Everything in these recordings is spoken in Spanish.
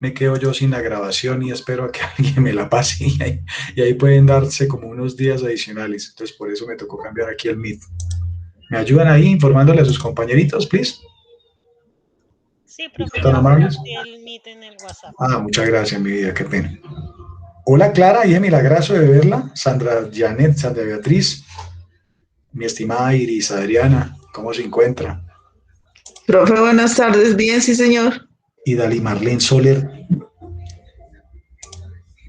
me quedo yo sin la grabación y espero a que alguien me la pase y ahí pueden darse como unos días adicionales. Entonces por eso me tocó cambiar aquí el Meet. ¿Me ayudan ahí informándole a sus compañeritos, please? Sí, ¿Y profe, son tan ya amables? compartí el Meet en el WhatsApp. Ah, muchas gracias, mi vida, qué pena. Hola Clara, y es milagroso de verla. Sandra Janet, Sandra Beatriz, mi estimada Iris Adriana, ¿cómo se encuentra? Profe, buenas tardes. Bien, sí, señor. Y Dali Marlene Soler,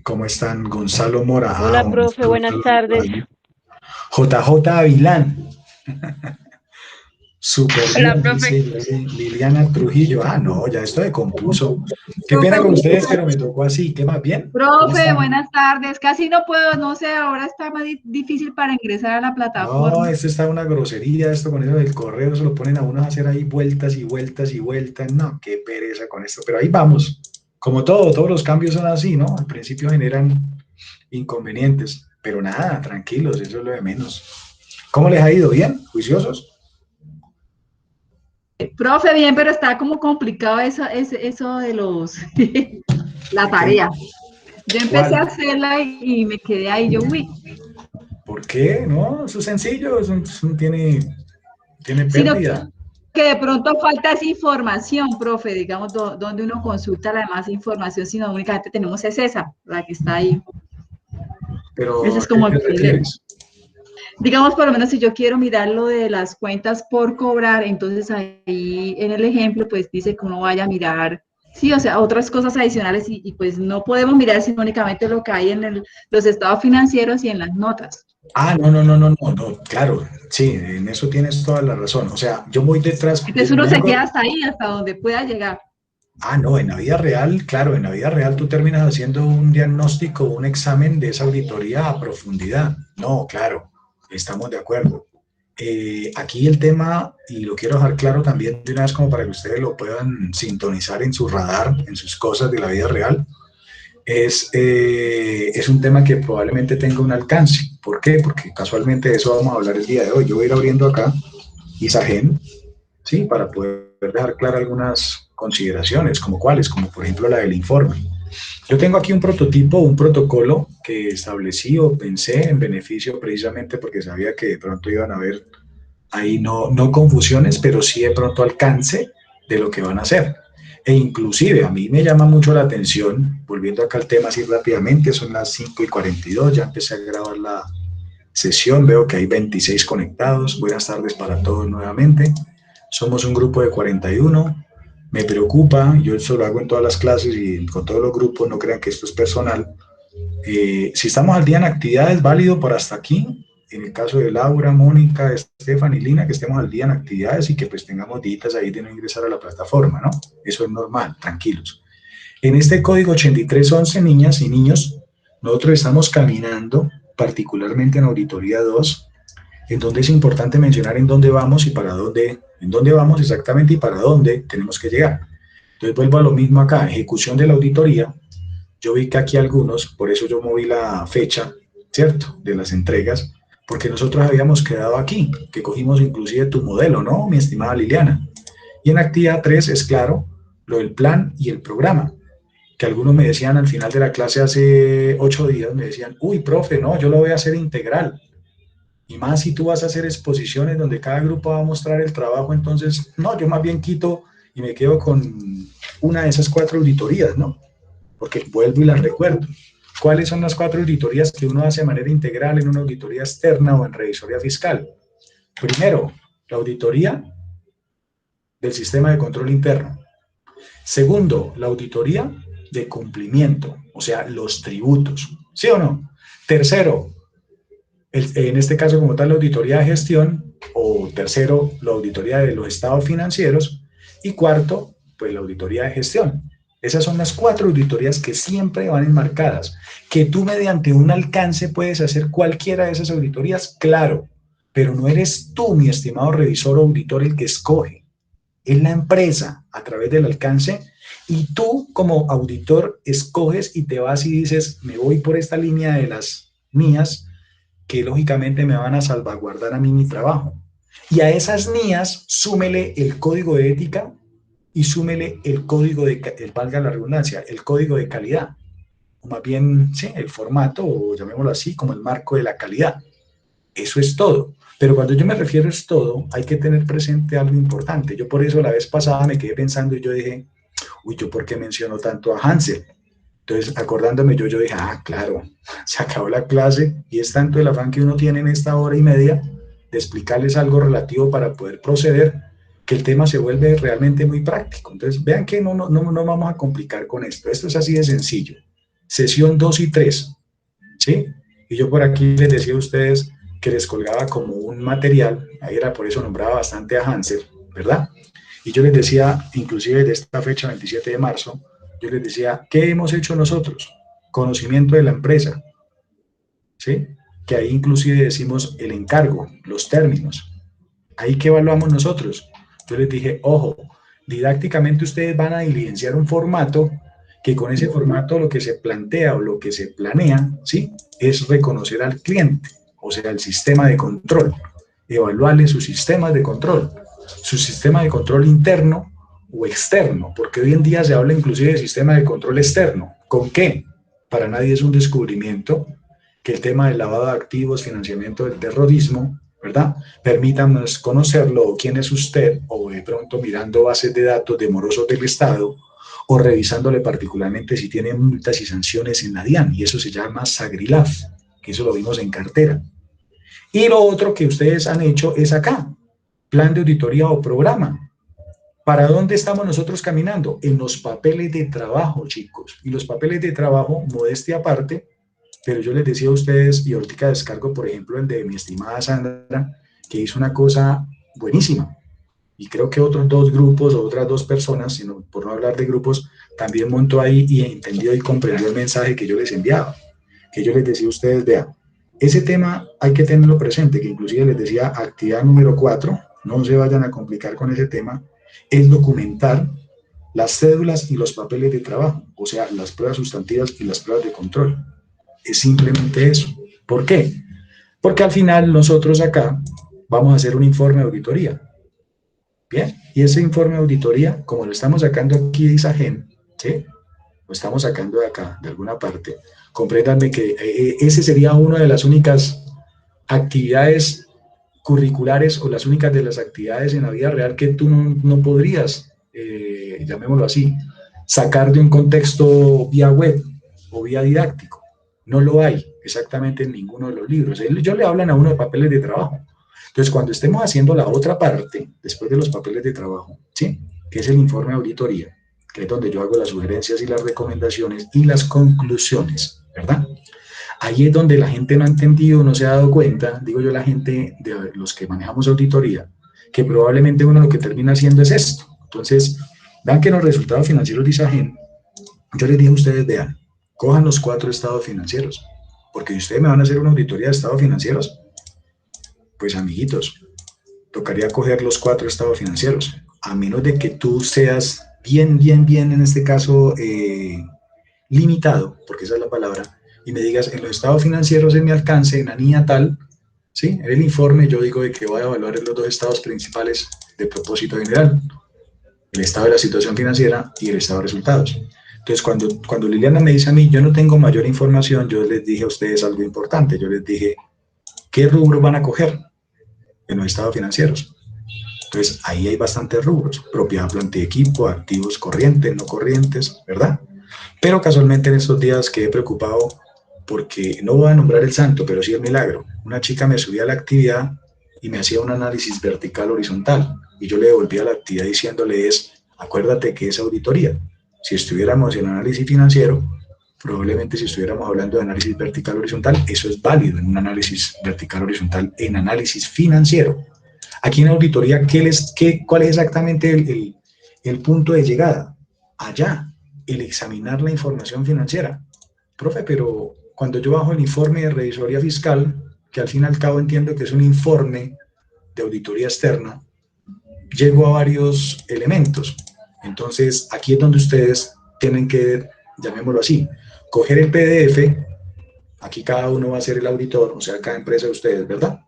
¿cómo están? Gonzalo Mora, Hola, un profe, buenas tardes. JJ Avilán, súper Hola, bien, profe. dice Liliana Trujillo. Ah, no, ya esto de compuso. Qué Profe, pena con ustedes, pero me tocó así. ¿Qué más bien? ¿Cómo profe, están? buenas tardes. Casi no puedo, no sé, ahora está más difícil para ingresar a la No, plataforma. esto está una grosería, esto con eso del correo, se lo ponen a uno a hacer ahí vueltas y vueltas y vueltas. No, qué pereza con esto, pero ahí vamos. Como todo, todos los cambios son así, ¿no? Al principio generan inconvenientes, pero nada, tranquilos, eso es lo de menos. ¿Cómo les ha ido? ¿Bien? ¿Juiciosos? Profe, bien, pero está como complicado eso de la ¿De qué? tarea. Yo empecé a ¿Cuál? hacerla y me quedé ahí, yo, uy. ¿Por qué? No, eso es sencillo, eso no tiene Sino pérdida. que de pronto falta esa información, profe, digamos, donde uno consulta la demás información, sino únicamente tenemos es esa, la que está ahí. Ese Pero es ¿a qué como el te problema. refieres? Digamos, por lo menos si yo quiero mirar lo de las cuentas por cobrar, entonces ahí en el ejemplo, pues dice que uno vaya a mirar, sí, o sea, otras cosas adicionales y pues no podemos mirar sino únicamente lo que hay en los estados financieros y en las notas. Ah, no, claro, sí, en eso tienes toda la razón. O sea, yo voy detrás, Entonces uno se queda hasta ahí, hasta donde pueda llegar. Ah, no, en la vida real, claro, en la vida real tú terminas haciendo un diagnóstico, un examen de esa auditoría a profundidad. No, claro, estamos de acuerdo. Aquí el tema, y lo quiero dejar claro también de una vez como para que ustedes lo puedan sintonizar en su radar, en sus cosas de la vida real, es un tema que probablemente tenga un alcance. ¿Por qué? Porque casualmente de eso vamos a hablar el día de hoy. Yo voy a ir abriendo acá Isagen, ¿sí? Para poder dejar claras algunas consideraciones, como cuáles, como por ejemplo la del informe. Yo tengo aquí un prototipo, un protocolo que establecí o pensé en beneficio precisamente porque sabía que de pronto iban a haber ahí no confusiones, pero sí de pronto alcance de lo que van a hacer. E inclusive a mí me llama mucho la atención, volviendo acá al tema así rápidamente, son las 5:42, ya empecé a grabar la sesión, veo que hay 26 conectados, buenas tardes para todos nuevamente. Somos un grupo de 41. Me preocupa, yo eso lo hago en todas las clases y con todos los grupos, no crean que esto es personal. Si estamos al día en actividades, válido por hasta aquí. En el caso de Laura, Mónica, Estefan y Lina, que estemos al día en actividades y que pues tengamos días ahí de no ingresar a la plataforma, ¿no? Eso es normal, tranquilos. En este código 8311, niñas y niños, nosotros estamos caminando, particularmente en Auditoría 2, en donde es importante mencionar en dónde vamos y para dónde, en dónde vamos exactamente y para dónde tenemos que llegar. Entonces vuelvo a lo mismo acá, ejecución de la auditoría. Yo vi que aquí algunos, por eso yo moví la fecha, ¿cierto?, de las entregas, porque nosotros habíamos quedado aquí, que cogimos inclusive tu modelo, ¿no, mi estimada Liliana? Y en actividad 3 es claro, lo del plan y el programa, que algunos me decían al final de la clase hace 8 días, me decían, uy, profe, no, yo lo voy a hacer integral. Y más si tú vas a hacer exposiciones donde cada grupo va a mostrar el trabajo, entonces, no, yo más bien quito y me quedo con una de esas 4 auditorías, ¿no? Porque vuelvo y las recuerdo. ¿Cuáles son las 4 auditorías que uno hace de manera integral en una auditoría externa o en revisoría fiscal? Primero, la auditoría del sistema de control interno. Segundo, la auditoría de cumplimiento, o sea, los tributos. ¿Sí o no? Tercero, en este caso como tal la auditoría de gestión, o tercero, la auditoría de los estados financieros, y cuarto, pues la auditoría de gestión. Esas son las 4 auditorías que siempre van enmarcadas. Que tú mediante un alcance puedes hacer cualquiera de esas auditorías, claro, pero no eres tú, mi estimado revisor o auditor, el que escoge. Es la empresa a través del alcance y tú como auditor escoges y te vas y dices, me voy por esta línea de las mías, que lógicamente me van a salvaguardar a mí mi trabajo. Y a esas mías súmele el código de ética y súmele el código valga la redundancia, el código de calidad, o más bien, sí, el formato, o llamémoslo así, como el marco de la calidad. Eso es todo. Pero cuando yo me refiero es todo, hay que tener presente algo importante. Yo por eso la vez pasada me quedé pensando y yo dije, uy, ¿yo por qué menciono tanto a Hansel? Entonces, acordándome, yo dije, ah, claro, se acabó la clase y es tanto el afán que uno tiene en esta hora y media de explicarles algo relativo para poder proceder, que el tema se vuelve realmente muy práctico. Entonces, vean que no vamos a complicar con esto. Esto es así de sencillo. Sesión 2 y 3, ¿sí? Y yo por aquí les decía a ustedes que les colgaba como un material, ahí era por eso nombraba bastante a Hansel, ¿verdad? Y yo les decía, inclusive de esta fecha, 27 de marzo, yo les decía, ¿qué hemos hecho nosotros? Conocimiento de la empresa, ¿sí? Que ahí inclusive decimos el encargo, los términos. Ahí que evaluamos nosotros. Yo les dije, ojo, didácticamente ustedes van a evidenciar un formato que con ese formato lo que se plantea o lo que se planea, ¿sí? Es reconocer al cliente, o sea, el sistema de control, evaluarle sus sistemas de control, su sistema de control interno o externo, porque hoy en día se habla inclusive de sistema de control externo. ¿Con qué? Para nadie es un descubrimiento que el tema del lavado de activos, financiamiento del terrorismo, ¿verdad? Permítanos conocerlo, o quién es usted, o de pronto mirando bases de datos de morosos del Estado, o revisándole particularmente si tiene multas y sanciones en la DIAN, y eso se llama Sagrilaf, que eso lo vimos en cartera. Y lo otro que ustedes han hecho es acá, plan de auditoría o programa. ¿Para dónde estamos nosotros caminando? En los papeles de trabajo, chicos. Y los papeles de trabajo, modestia aparte, pero yo les decía a ustedes, y ahorita descargo, por ejemplo, el de mi estimada Sandra, que hizo una cosa buenísima. Y creo que otros dos grupos o otras dos personas, sino por no hablar de grupos, también montó ahí y entendió y comprendió el mensaje que yo les enviaba. Que yo les decía a ustedes, vean, ese tema hay que tenerlo presente, que inclusive les decía, actividad número 4, no se vayan a complicar con ese tema, es documentar las cédulas y los papeles de trabajo, o sea, las pruebas sustantivas y las pruebas de control. Es simplemente eso. ¿Por qué? Porque al final nosotros acá vamos a hacer un informe de auditoría. Bien, y ese informe de auditoría, como lo estamos sacando aquí de Isagen, ¿sí? Lo estamos sacando de acá, de alguna parte. Compréndanme que ese sería una de las únicas actividades curriculares o las únicas de las actividades en la vida real que tú no podrías, llamémoslo así, sacar de un contexto vía web o vía didáctico. No lo hay exactamente en ninguno de los libros. Ellos le hablan a uno de papeles de trabajo. Entonces, cuando estemos haciendo la otra parte, después de los papeles de trabajo, ¿sí? Que es el informe de auditoría, que es donde yo hago las sugerencias y las recomendaciones y las conclusiones, ¿verdad? Ahí es donde la gente no ha entendido, no se ha dado cuenta, digo yo, la gente de los que manejamos auditoría, que probablemente uno lo que termina haciendo es esto. Entonces, vean que en los resultados financieros de Isagen, yo les dije a ustedes, vean, cojan los 4 estados financieros, porque si ustedes me van a hacer una auditoría de estados financieros, pues amiguitos, tocaría coger los 4 estados financieros, a menos de que tú seas bien, en este caso, limitado, porque esa es la palabra, y me digas, en los estados financieros en mi alcance, en ANIA tal, ¿sí? En el informe yo digo de que voy a evaluar los 2 estados principales de propósito general, el estado de la situación financiera y el estado de resultados. Entonces, cuando Liliana me dice a mí, yo no tengo mayor información, yo les dije a ustedes algo importante, yo les dije, ¿qué rubros van a coger en los estados financieros? Entonces, ahí hay bastantes rubros, propiedad, planta y equipo, activos corrientes, no corrientes, ¿verdad? Pero casualmente en estos días quedé preocupado porque no voy a nombrar el santo, pero sí el milagro. Una chica me subía a la actividad y me hacía un análisis vertical horizontal y yo le devolvía la actividad diciéndole acuérdate que es auditoría. Si estuviéramos en análisis financiero, probablemente si estuviéramos hablando de análisis vertical horizontal, eso es válido en un análisis vertical horizontal, en análisis financiero. Aquí en auditoría, ¿cuál es exactamente el punto de llegada? Allá, el examinar la información financiera. Profe, pero cuando yo bajo el informe de revisoría fiscal, que al fin y al cabo entiendo que es un informe de auditoría externa, llego a varios elementos. Entonces, aquí es donde ustedes tienen que, llamémoslo así, coger el PDF, aquí cada uno va a ser el auditor, o sea, cada empresa de ustedes, ¿verdad?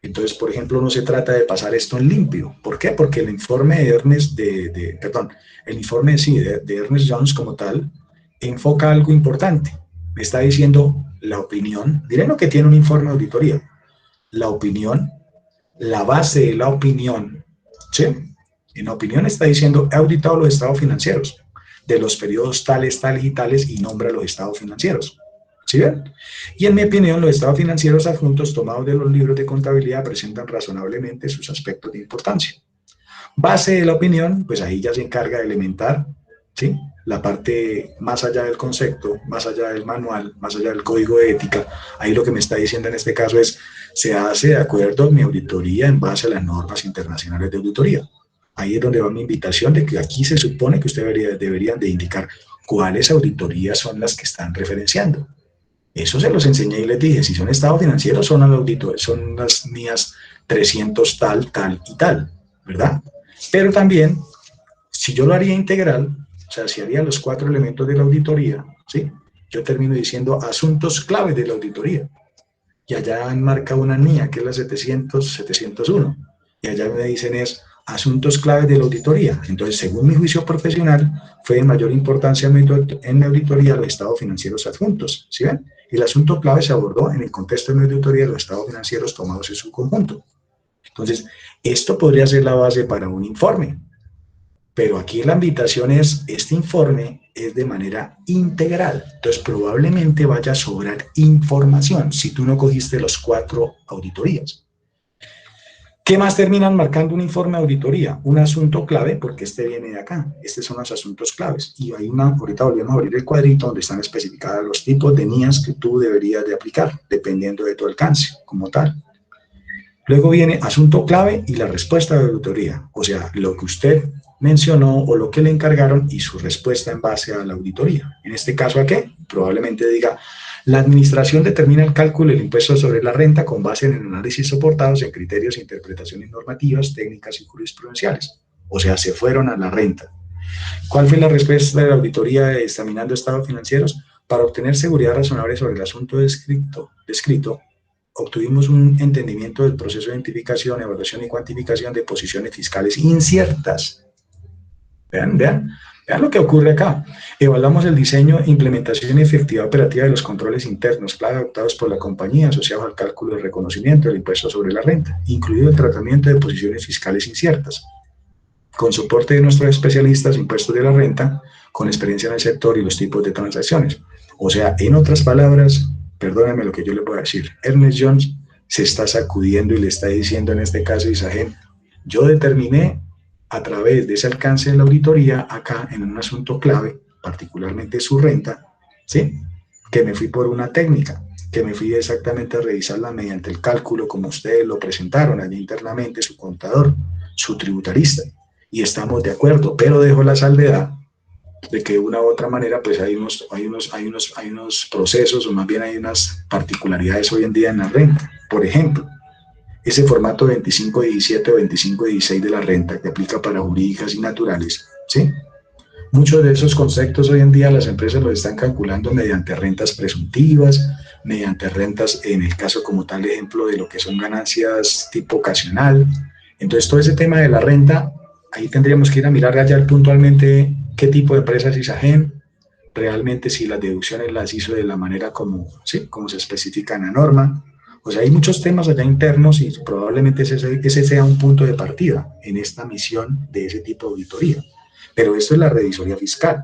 Entonces, por ejemplo, no se trata de pasar esto en limpio. ¿Por qué? Porque el informe de Ernest, el informe sí, de Ernest Jones como tal, enfoca algo importante. Me está diciendo la opinión, diré lo que tiene un informe de auditoría, la opinión, la base de la opinión, ¿sí? En la opinión está diciendo, he auditado los estados financieros de los periodos tales, tales y tales y nombra los estados financieros. ¿Sí ven? Y en mi opinión, los estados financieros adjuntos tomados de los libros de contabilidad presentan razonablemente sus aspectos de importancia. Base de la opinión, pues ahí ya se encarga de elementar, ¿sí? La parte más allá del concepto, más allá del manual, más allá del código de ética. Ahí lo que me está diciendo en este caso es, se hace de acuerdo a mi auditoría en base a las normas internacionales de auditoría. Ahí es donde va mi invitación de que aquí se supone que ustedes deberían de indicar cuáles auditorías son las que están referenciando. Eso se los enseñé y les dije, si son estados financieros, son auditores, son las mías 300 tal, tal y tal, ¿verdad? Pero también, si yo lo haría integral, o sea, si haría los 4 elementos de la auditoría, ¿sí? Yo termino diciendo asuntos claves de la auditoría. Y allá enmarca una mía, que es la 700, 701. Y allá me dicen es asuntos claves de la auditoría. Entonces, según mi juicio profesional, fue de mayor importancia en la auditoría los estados financieros adjuntos, ¿sí ven? El asunto clave se abordó en el contexto de mi auditoría de los estados financieros tomados en su conjunto. Entonces, esto podría ser la base para un informe. Pero aquí la invitación es, este informe es de manera integral. Entonces, probablemente vaya a sobrar información si tú no cogiste los 4 auditorías. ¿Qué más terminan marcando un informe de auditoría? Un asunto clave, porque este viene de acá. Estos son los asuntos claves. Y hay ahorita volvemos a abrir el cuadrito donde están especificados los tipos de NIAs que tú deberías de aplicar, dependiendo de tu alcance, como tal. Luego viene asunto clave y la respuesta de auditoría. O sea, lo que usted mencionó o lo que le encargaron y su respuesta en base a la auditoría. En este caso, ¿a qué? Probablemente diga, la administración determina el cálculo del impuesto sobre la renta con base en el análisis soportados en criterios e interpretaciones normativas, técnicas y jurisprudenciales. O sea, se fueron a la renta. ¿Cuál fue la respuesta de la auditoría examinando estados financieros? Para obtener seguridad razonable sobre el asunto descrito, obtuvimos un entendimiento del proceso de identificación, evaluación y cuantificación de posiciones fiscales inciertas. Vean lo que ocurre acá. Evaluamos el diseño, implementación y efectividad operativa de los controles internos, clave adoptados por la compañía asociados al cálculo de reconocimiento del impuesto sobre la renta, incluido el tratamiento de posiciones fiscales inciertas. Con soporte de nuestros especialistas, impuestos de la renta, con experiencia en el sector y los tipos de transacciones. O sea, en otras palabras, perdónenme lo que yo le voy a decir, Ernest Jones se está sacudiendo y le está diciendo en este caso a Isagen, yo determiné a través de ese alcance de la auditoría acá en un asunto clave, particularmente su renta, ¿sí? Que me fui por una técnica, que me fui exactamente a revisarla mediante el cálculo como ustedes lo presentaron allí internamente, su contador, su tributarista, y estamos de acuerdo, pero dejo la salvedad de que de una u otra manera pues hay unos procesos o más bien hay unas particularidades hoy en día en la renta. Por ejemplo, ese formato 2517 o 2516 de la renta que aplica para jurídicas y naturales, ¿sí? Muchos de esos conceptos hoy en día las empresas los están calculando mediante rentas presuntivas, mediante rentas, en el caso como tal ejemplo de lo que son ganancias tipo ocasional. Entonces todo ese tema de la renta, ahí tendríamos que ir a mirar allá puntualmente qué tipo de empresas Isagen, realmente si las deducciones las hizo de la manera como, ¿sí? Como se especifica en la norma. O sea, hay muchos temas allá internos y probablemente ese sea un punto de partida en esta misión de ese tipo de auditoría. Pero esto es la revisoría fiscal.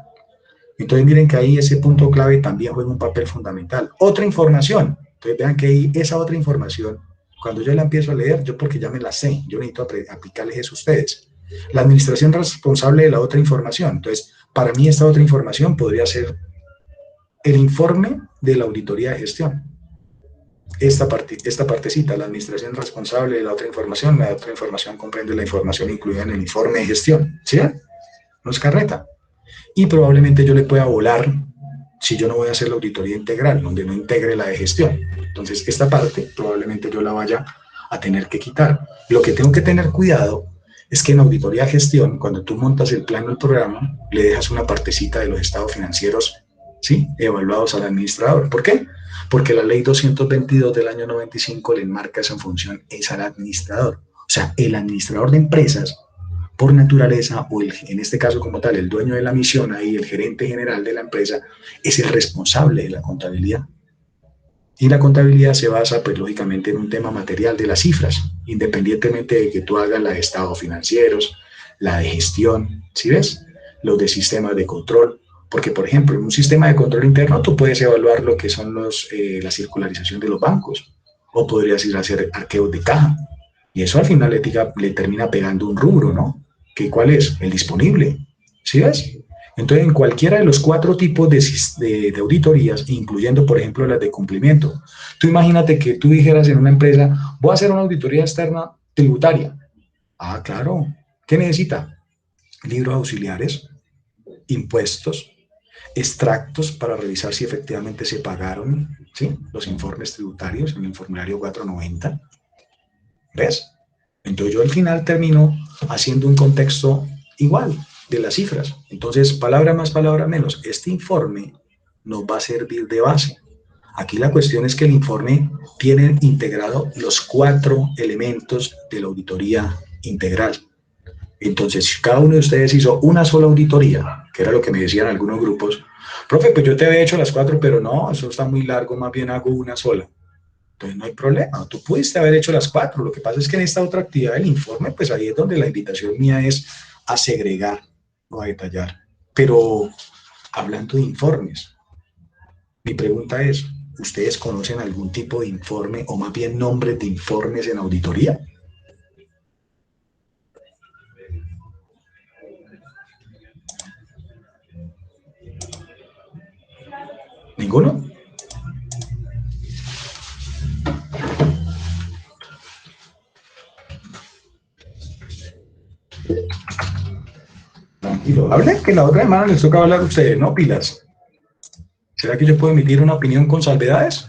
Entonces miren que ahí ese punto clave también juega un papel fundamental. Otra información. Entonces vean que ahí esa otra información, cuando yo la empiezo a leer, yo porque ya me la sé, yo necesito aplicarles eso a ustedes. La administración responsable de la otra información. Entonces, para mí esta otra información podría ser el informe de la auditoría de gestión. Esta partecita, la administración responsable de la otra información comprende la información incluida en el informe de gestión, ¿sí? No es carreta. Y probablemente yo le pueda volar si yo no voy a hacer la auditoría integral, donde no integre la de gestión. Entonces, esta parte probablemente yo la vaya a tener que quitar. Lo que tengo que tener cuidado es que en auditoría de gestión, cuando tú montas el plano del programa, le dejas una partecita de los estados financieros ¿sí? Evaluados al administrador. ¿Por qué? Porque la ley 222 del año 95 le enmarca esa función, es al administrador. O sea, el administrador de empresas, por naturaleza, o en este caso como tal, el dueño de la misión, ahí el gerente general de la empresa, es el responsable de la contabilidad. Y la contabilidad se basa, pues lógicamente, en un tema material de las cifras, independientemente de que tú hagas la de estados financieros, la de gestión, ¿sí ves? Los de sistemas de control. Porque, por ejemplo, en un sistema de control interno tú puedes evaluar lo que son la circularización de los bancos, o podrías ir a hacer arqueos de caja. Y eso al final le termina pegando un rubro, ¿no? ¿Cuál es? El disponible. ¿Sí ves? Entonces, en cualquiera de los 4 tipos de auditorías, incluyendo, por ejemplo, las de cumplimiento, tú imagínate que tú dijeras en una empresa, voy a hacer una auditoría externa tributaria. Ah, claro. ¿Qué necesita? Libros auxiliares, impuestos, extractos para revisar si efectivamente se pagaron, ¿sí?, los informes tributarios en el formulario 490. ¿Ves? Entonces yo al final termino haciendo un contexto igual de las cifras. Entonces, palabra más, palabra menos. Este informe nos va a servir de base. Aquí la cuestión es que el informe tiene integrado los 4 elementos de la auditoría integral. Entonces, si cada uno de ustedes hizo una sola auditoría, que era lo que me decían algunos grupos, profe, pues yo te había hecho las 4, pero no, eso está muy largo, más bien hago una sola. Entonces no hay problema, tú pudiste haber hecho las 4, lo que pasa es que en esta otra actividad del informe, pues ahí es donde la invitación mía es a segregar o a detallar. Pero hablando de informes, mi pregunta es, ¿ustedes conocen algún tipo de informe o más bien nombres de informes en auditoría? ¿Ninguno? Tranquilo, hablen que la otra semana les toca hablar a ustedes, ¿no, pilas? ¿Será que yo puedo emitir una opinión con salvedades?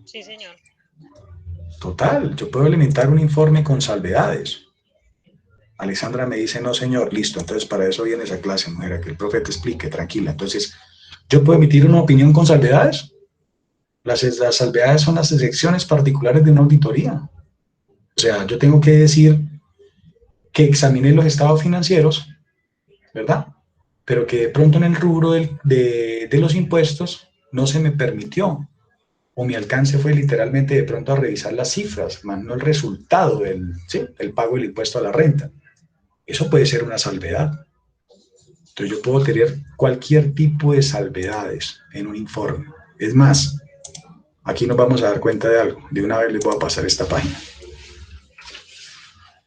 Sí, señor. Total, yo puedo alimentar un informe con salvedades. Alexandra me dice, no, señor, listo, entonces para eso viene esa clase, mujer, a que el profe te explique, tranquila. Entonces, ¿yo puedo emitir una opinión con salvedades? Las salvedades son las excepciones particulares de una auditoría. O sea, yo tengo que decir que examiné los estados financieros, ¿verdad? Pero que de pronto en el rubro de los impuestos no se me permitió, o mi alcance fue literalmente de pronto a revisar las cifras, más no el resultado del pago del impuesto a la renta. Eso puede ser una salvedad. Entonces yo puedo tener cualquier tipo de salvedades en un informe. Es más, aquí nos vamos a dar cuenta de algo. De una vez les voy a pasar esta página.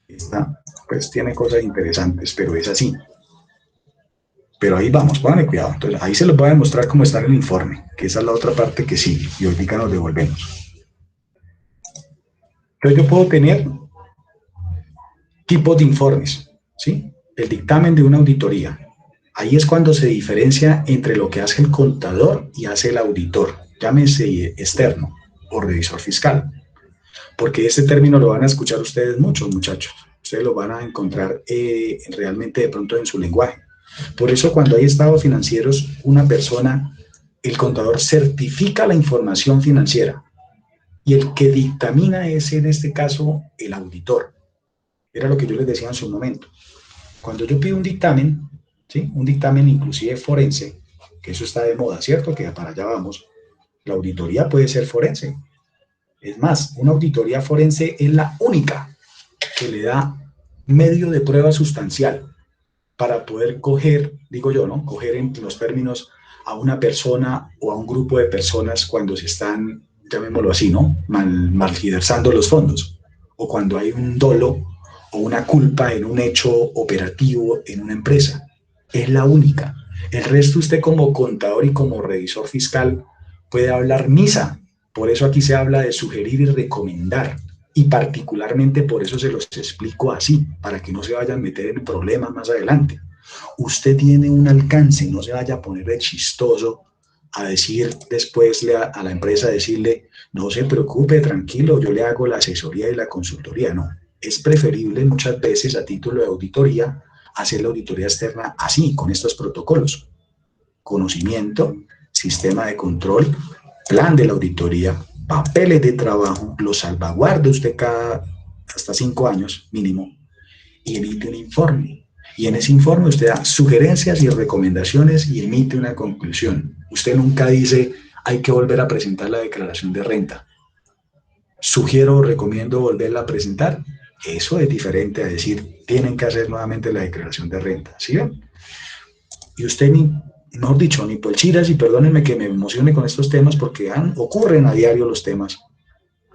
Esta, pues tiene cosas interesantes, pero es así. Pero ahí vamos, pónganle cuidado. Entonces ahí se los voy a demostrar cómo está en el informe, que esa es la otra parte que sigue. Y ahorita nos devolvemos. Entonces yo puedo tener tipos de informes, ¿sí? El dictamen de una auditoría. Ahí es cuando se diferencia entre lo que hace el contador y hace el auditor, llámese externo o revisor fiscal, porque este término lo van a escuchar ustedes muchos, muchachos. Ustedes lo van a encontrar realmente de pronto en su lenguaje. Por eso cuando hay estados financieros, una persona, el contador certifica la información financiera y el que dictamina es en este caso el auditor. Era lo que yo les decía en su momento. Cuando yo pido un dictamen, ¿sí?, un dictamen inclusive forense, que eso está de moda, ¿cierto? Que para allá vamos. La auditoría puede ser forense. Es más, una auditoría forense es la única que le da medio de prueba sustancial para poder coger, digo yo, ¿no? Coger en los términos a una persona o a un grupo de personas cuando se están, llamémoslo así, ¿no?, malversando los fondos, o cuando hay un dolo o una culpa en un hecho operativo en una empresa. Es la única. El resto usted como contador y como revisor fiscal puede hablar misa. Por eso aquí se habla de sugerir y recomendar. Y particularmente por eso se los explico así, para que no se vayan a meter en problemas más adelante. Usted tiene un alcance, no se vaya a poner de chistoso a decir después a la empresa, decirle, no se preocupe, tranquilo, yo le hago la asesoría y la consultoría. No, es preferible muchas veces a título de auditoría hacer la auditoría externa así, con estos protocolos. conocimiento, sistema de control, plan de la auditoría, papeles de trabajo, los salvaguarda usted hasta 5 años mínimo y emite un informe. Y en ese informe usted da sugerencias y recomendaciones y emite una conclusión. Usted nunca dice, hay que volver a presentar la declaración de renta. Sugiero o recomiendo volverla a presentar. Eso es diferente a decir, tienen que hacer nuevamente la declaración de renta. ¿Sí ven? Y usted mejor dicho, ni por chiras, y perdónenme que me emocione con estos temas porque ocurren a diario los temas.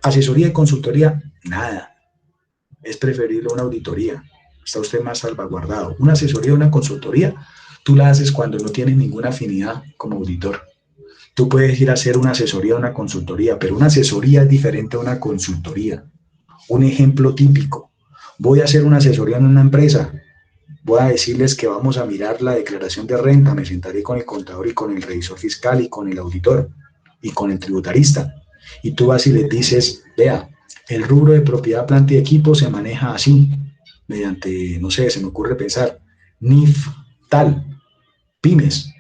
Asesoría y consultoría, nada. Es preferible una auditoría. Está usted más salvaguardado. Una asesoría o una consultoría, tú la haces cuando no tienes ninguna afinidad como auditor. Tú puedes ir a hacer una asesoría o una consultoría, pero una asesoría es diferente a una consultoría. Un ejemplo típico. Voy a hacer una asesoría en una empresa. Voy a decirles que vamos a mirar la declaración de renta, me sentaré con el contador y con el revisor fiscal y con el auditor y con el tributarista. Y tú vas y les dices, vea, el rubro de propiedad, planta y equipo se maneja así, mediante, no sé, se me ocurre pensar, NIF tal, pymes.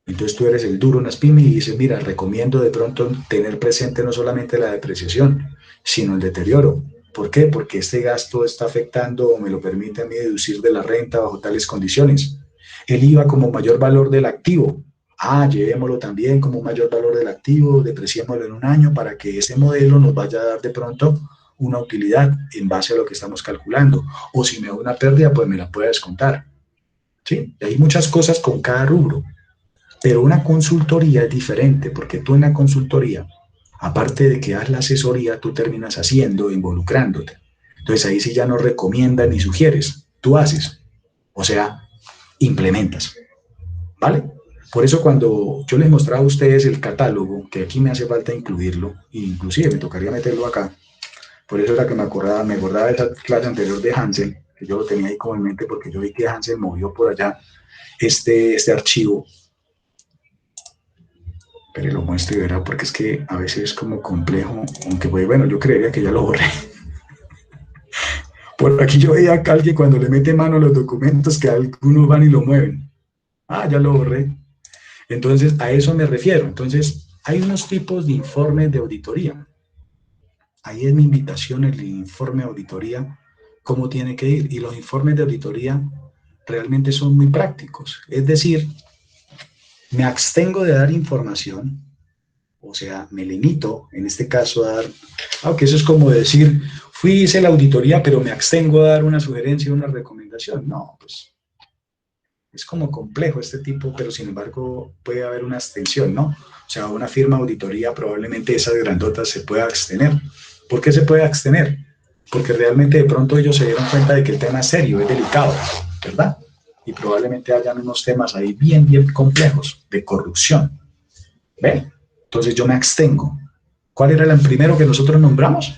Entonces tú eres el duro en las pymes y dices, mira, recomiendo de pronto tener presente no solamente la depreciación, sino el deterioro. ¿Por qué? Porque este gasto está afectando o me lo permite a mí deducir de la renta bajo tales condiciones. El IVA como mayor valor del activo. Llevémoslo también como mayor valor del activo, depreciémoslo en un año para que ese modelo nos vaya a dar de pronto una utilidad en base a lo que estamos calculando. O si me da una pérdida, pues me la puede descontar. ¿Sí? Y hay muchas cosas con cada rubro. Pero una consultoría es diferente porque tú en la consultoría, aparte de que das la asesoría, tú terminas haciendo, involucrándote. Entonces ahí sí ya no recomiendas ni sugieres, tú haces, o sea, implementas, ¿vale? Por eso cuando yo les mostraba a ustedes el catálogo, que aquí me hace falta incluirlo, e inclusive me tocaría meterlo acá, por eso era que me acordaba de esa clase anterior de Hansel, que yo lo tenía ahí como en mente porque yo vi que Hansel movió por allá este archivo. Pero lo muestro y verá, porque es que a veces es como complejo, aunque pues, bueno, yo creería que ya lo borré. Por aquí yo veía a alguien cuando le mete mano a los documentos que algunos van y lo mueven. Ya lo borré. Entonces, a eso me refiero. Entonces, hay unos tipos de informes de auditoría. Ahí es mi invitación, el informe de auditoría, cómo tiene que ir. Y los informes de auditoría realmente son muy prácticos. Es decir, me abstengo de dar información, o sea, me limito, en este caso, a dar, aunque eso es como decir, hice la auditoría, pero me abstengo a dar una sugerencia o una recomendación. No, pues, es como complejo este tipo, pero sin embargo puede haber una abstención, ¿no? O sea, una firma de auditoría, probablemente esas grandotas se pueda abstener. ¿Por qué se puede abstener? Porque realmente de pronto ellos se dieron cuenta de que el tema es serio, es delicado, ¿verdad? Y probablemente hayan unos temas ahí bien complejos de corrupción. ¿Ven? Entonces yo me abstengo. ¿Cuál era el primero que nosotros nombramos?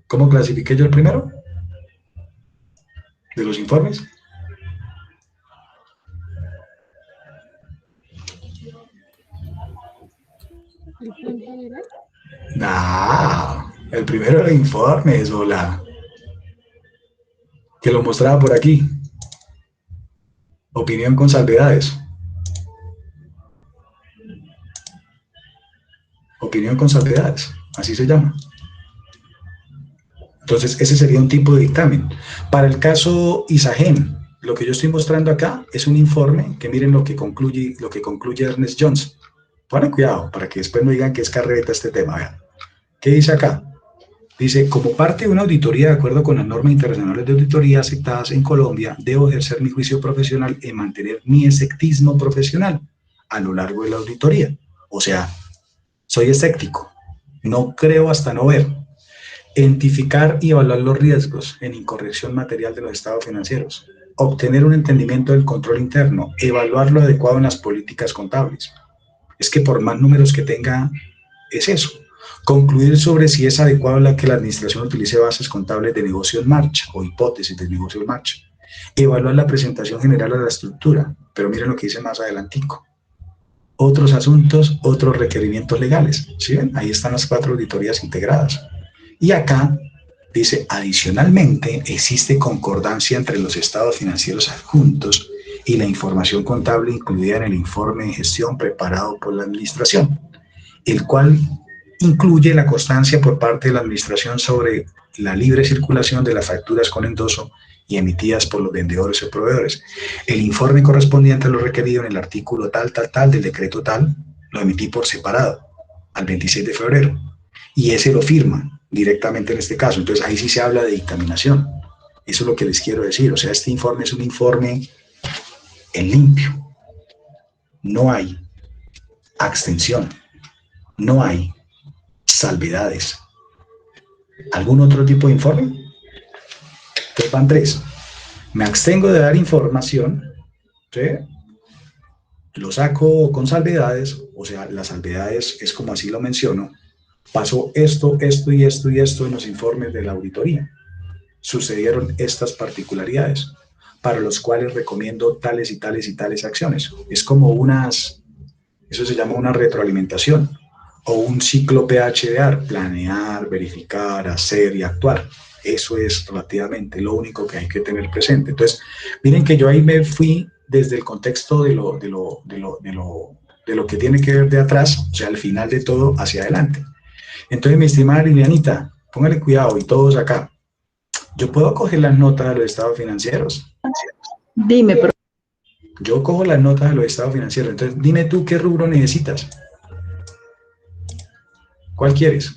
¿Cómo clasifiqué yo el primero? ¿De los informes? El primero era informes, hola. Que lo mostraba por aquí. Opinión con salvedades. Opinión con salvedades, así se llama. Entonces, ese sería un tipo de dictamen. Para el caso Isagen, lo que yo estoy mostrando acá es un informe que miren lo que concluye Ernest Jones. Ponen cuidado para que después no digan que es carreta este tema. Vean. ¿Qué dice acá? Dice, como parte de una auditoría de acuerdo con las normas internacionales de auditoría aceptadas en Colombia, debo ejercer mi juicio profesional y mantener mi escepticismo profesional a lo largo de la auditoría. O sea, soy escéptico, no creo hasta no ver. Identificar y evaluar los riesgos en incorrección material de los estados financieros. Obtener un entendimiento del control interno. Evaluar lo adecuado en las políticas contables. Es que por más números que tenga, es eso. Concluir sobre si es adecuado que la administración utilice bases contables de negocio en marcha o hipótesis de negocio en marcha. Evaluar la presentación general de la estructura, pero miren lo que dice más adelantico. Otros asuntos, otros requerimientos legales. ¿Sí ven? Ahí están las 4 auditorías integradas. Y acá Dice, adicionalmente, existe concordancia entre los estados financieros adjuntos y la información contable incluida en el informe de gestión preparado por la administración, el cual incluye la constancia por parte de la administración sobre la libre circulación de las facturas con endoso y emitidas por los vendedores o proveedores. El informe correspondiente a lo requerido en el artículo tal del decreto tal, lo emití por separado al 26 de febrero y ese lo firma directamente en este caso. Entonces ahí sí se habla de dictaminación. Eso es lo que les quiero decir. O sea, este informe es un informe en limpio. No hay abstención. No hay salvedades. ¿Algún otro tipo de informe? Entonces van 3. Me abstengo de dar información, ¿sí? Lo saco con salvedades, o sea, las salvedades es como así lo menciono. Pasó esto, esto y esto y esto en los informes de la auditoría. Sucedieron estas particularidades, para los cuales recomiendo tales y tales y tales acciones. Es como eso se llama una retroalimentación, o un ciclo PHDR, planear, verificar, hacer y actuar. Eso es relativamente lo único que hay que tener presente. Entonces, miren que yo ahí me fui desde el contexto de lo que tiene que ver de atrás, o sea, al final de todo, hacia adelante. Entonces, mi estimada Lilianita, póngale cuidado, y todos acá. ¿Yo puedo coger las notas de los estados financieros? Dime, profe. Yo cojo las notas de los estados financieros. Entonces, dime tú qué rubro necesitas. ¿Cuál quieres?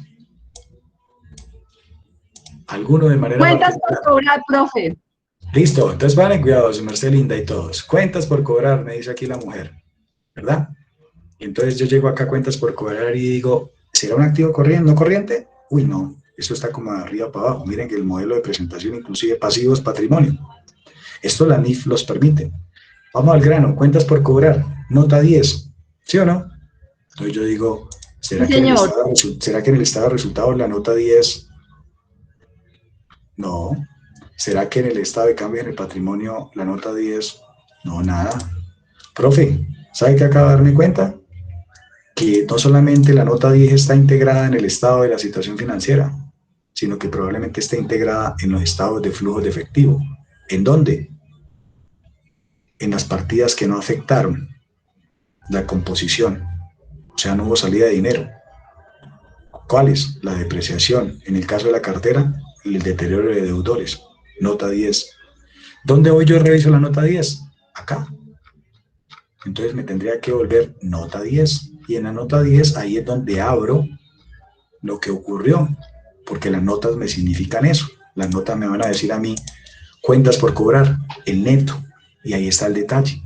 ¿Alguno de manera Cuentas particular? por cobrar, profe. Listo, entonces van cuidados, Marcelinda y todos. Cuentas por cobrar, me dice aquí la mujer, ¿verdad? Y entonces yo llego acá a cuentas por cobrar y digo, ¿será un activo corriente, no corriente? Uy, no, esto está como de arriba para abajo. Miren que el modelo de presentación, inclusive pasivos, patrimonio. Esto la NIF los permite. Vamos al grano, cuentas por cobrar, nota 10, ¿sí o no? Entonces yo digo, ¿será, Sí, que, señor. ¿será que en el estado de resultados la nota 10? No. ¿Será que en el estado de cambio en el patrimonio la nota 10? No, nada. Profe, ¿sabe qué acabo de darme cuenta? Que no solamente la nota 10 está integrada en el estado de la situación financiera, sino que probablemente esté integrada en los estados de flujo de efectivo. ¿En dónde? En las partidas que no afectaron la composición, o sea, no hubo salida de dinero. ¿Cuáles? La depreciación, en el caso de la cartera, y el deterioro de deudores. Nota 10. ¿Dónde voy yo y reviso la nota 10? Acá. Entonces me tendría que volver nota 10. Y en la nota 10, ahí es donde abro lo que ocurrió, porque las notas me significan eso. Las notas me van a decir a mí, cuentas por cobrar, el neto, y ahí está el detalle.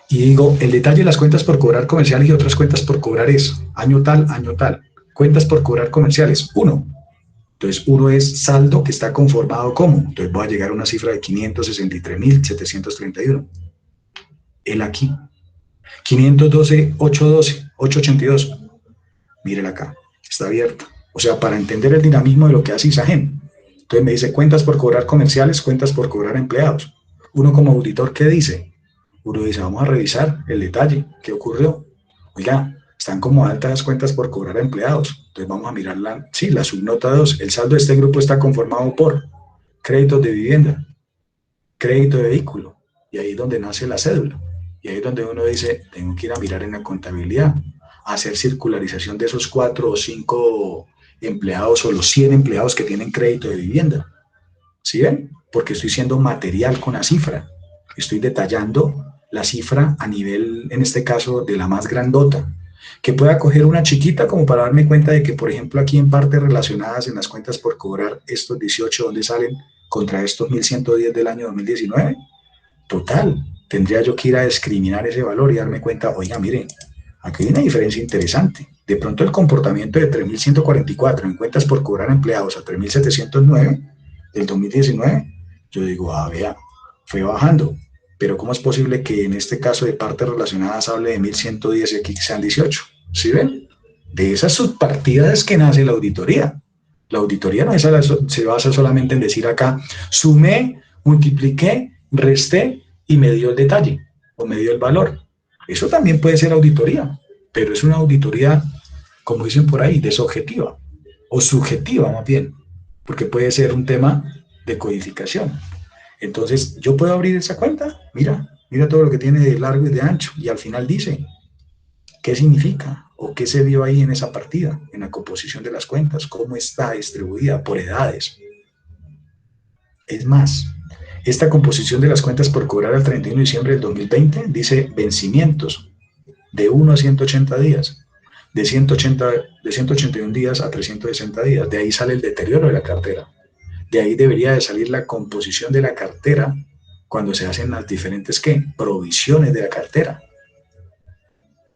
Y digo, el detalle de las cuentas por cobrar comerciales y otras cuentas por cobrar es año tal, año tal. Cuentas por cobrar comerciales, 1. Entonces, 1 es saldo que está conformado como. Entonces, voy a llegar a una cifra de 563.731. El aquí. 512.882. Mírela acá. Está abierta. O sea, para entender el dinamismo de lo que hace Isagen. Entonces, me dice cuentas por cobrar comerciales, cuentas por cobrar empleados. Uno como auditor, ¿qué dice? Uno dice, vamos a revisar el detalle. ¿Qué ocurrió? Oiga, están como altas las cuentas por cobrar a empleados. Entonces vamos a mirar la subnota 2. El saldo de este grupo está conformado por créditos de vivienda, crédito de vehículo, y ahí es donde nace la cédula. Y ahí es donde uno dice, tengo que ir a mirar en la contabilidad, hacer circularización de esos 4 o 5 empleados o los 100 empleados que tienen crédito de vivienda. ¿Sí ven? Porque estoy siendo material con la cifra. Estoy detallando la cifra a nivel, en este caso, de la más grandota. Que pueda coger una chiquita como para darme cuenta de que, por ejemplo, aquí en partes relacionadas en las cuentas por cobrar, estos 18, ¿dónde salen contra estos 1.110 del año 2019? Total, tendría yo que ir a discriminar ese valor y darme cuenta, oiga, miren, aquí hay una diferencia interesante. De pronto el comportamiento de 3.144 en cuentas por cobrar empleados a 3.709 del 2019, yo digo, vea, fue bajando. Pero ¿cómo es posible que en este caso de partes relacionadas hable de 1.110 y aquí sean 18? ¿Sí ven? De esas subpartidas es que nace la auditoría. La auditoría no se basa solamente en decir acá, sumé, multipliqué, resté y me dio el detalle o me dio el valor. Eso también puede ser auditoría, pero es una auditoría, como dicen por ahí, desobjetiva o subjetiva más bien. porque puede ser un tema de codificación. Entonces, yo puedo abrir esa cuenta, mira todo lo que tiene de largo y de ancho, y al final dice qué significa o qué se vio ahí en esa partida, en la composición de las cuentas, cómo está distribuida por edades. Es más, esta composición de las cuentas por cobrar al 31 de diciembre del 2020 dice vencimientos de 1 a 180 días, de 181 días a 360 días. De ahí sale el deterioro de la cartera. De ahí debería de salir la composición de la cartera cuando se hacen las diferentes, ¿qué? Provisiones de la cartera.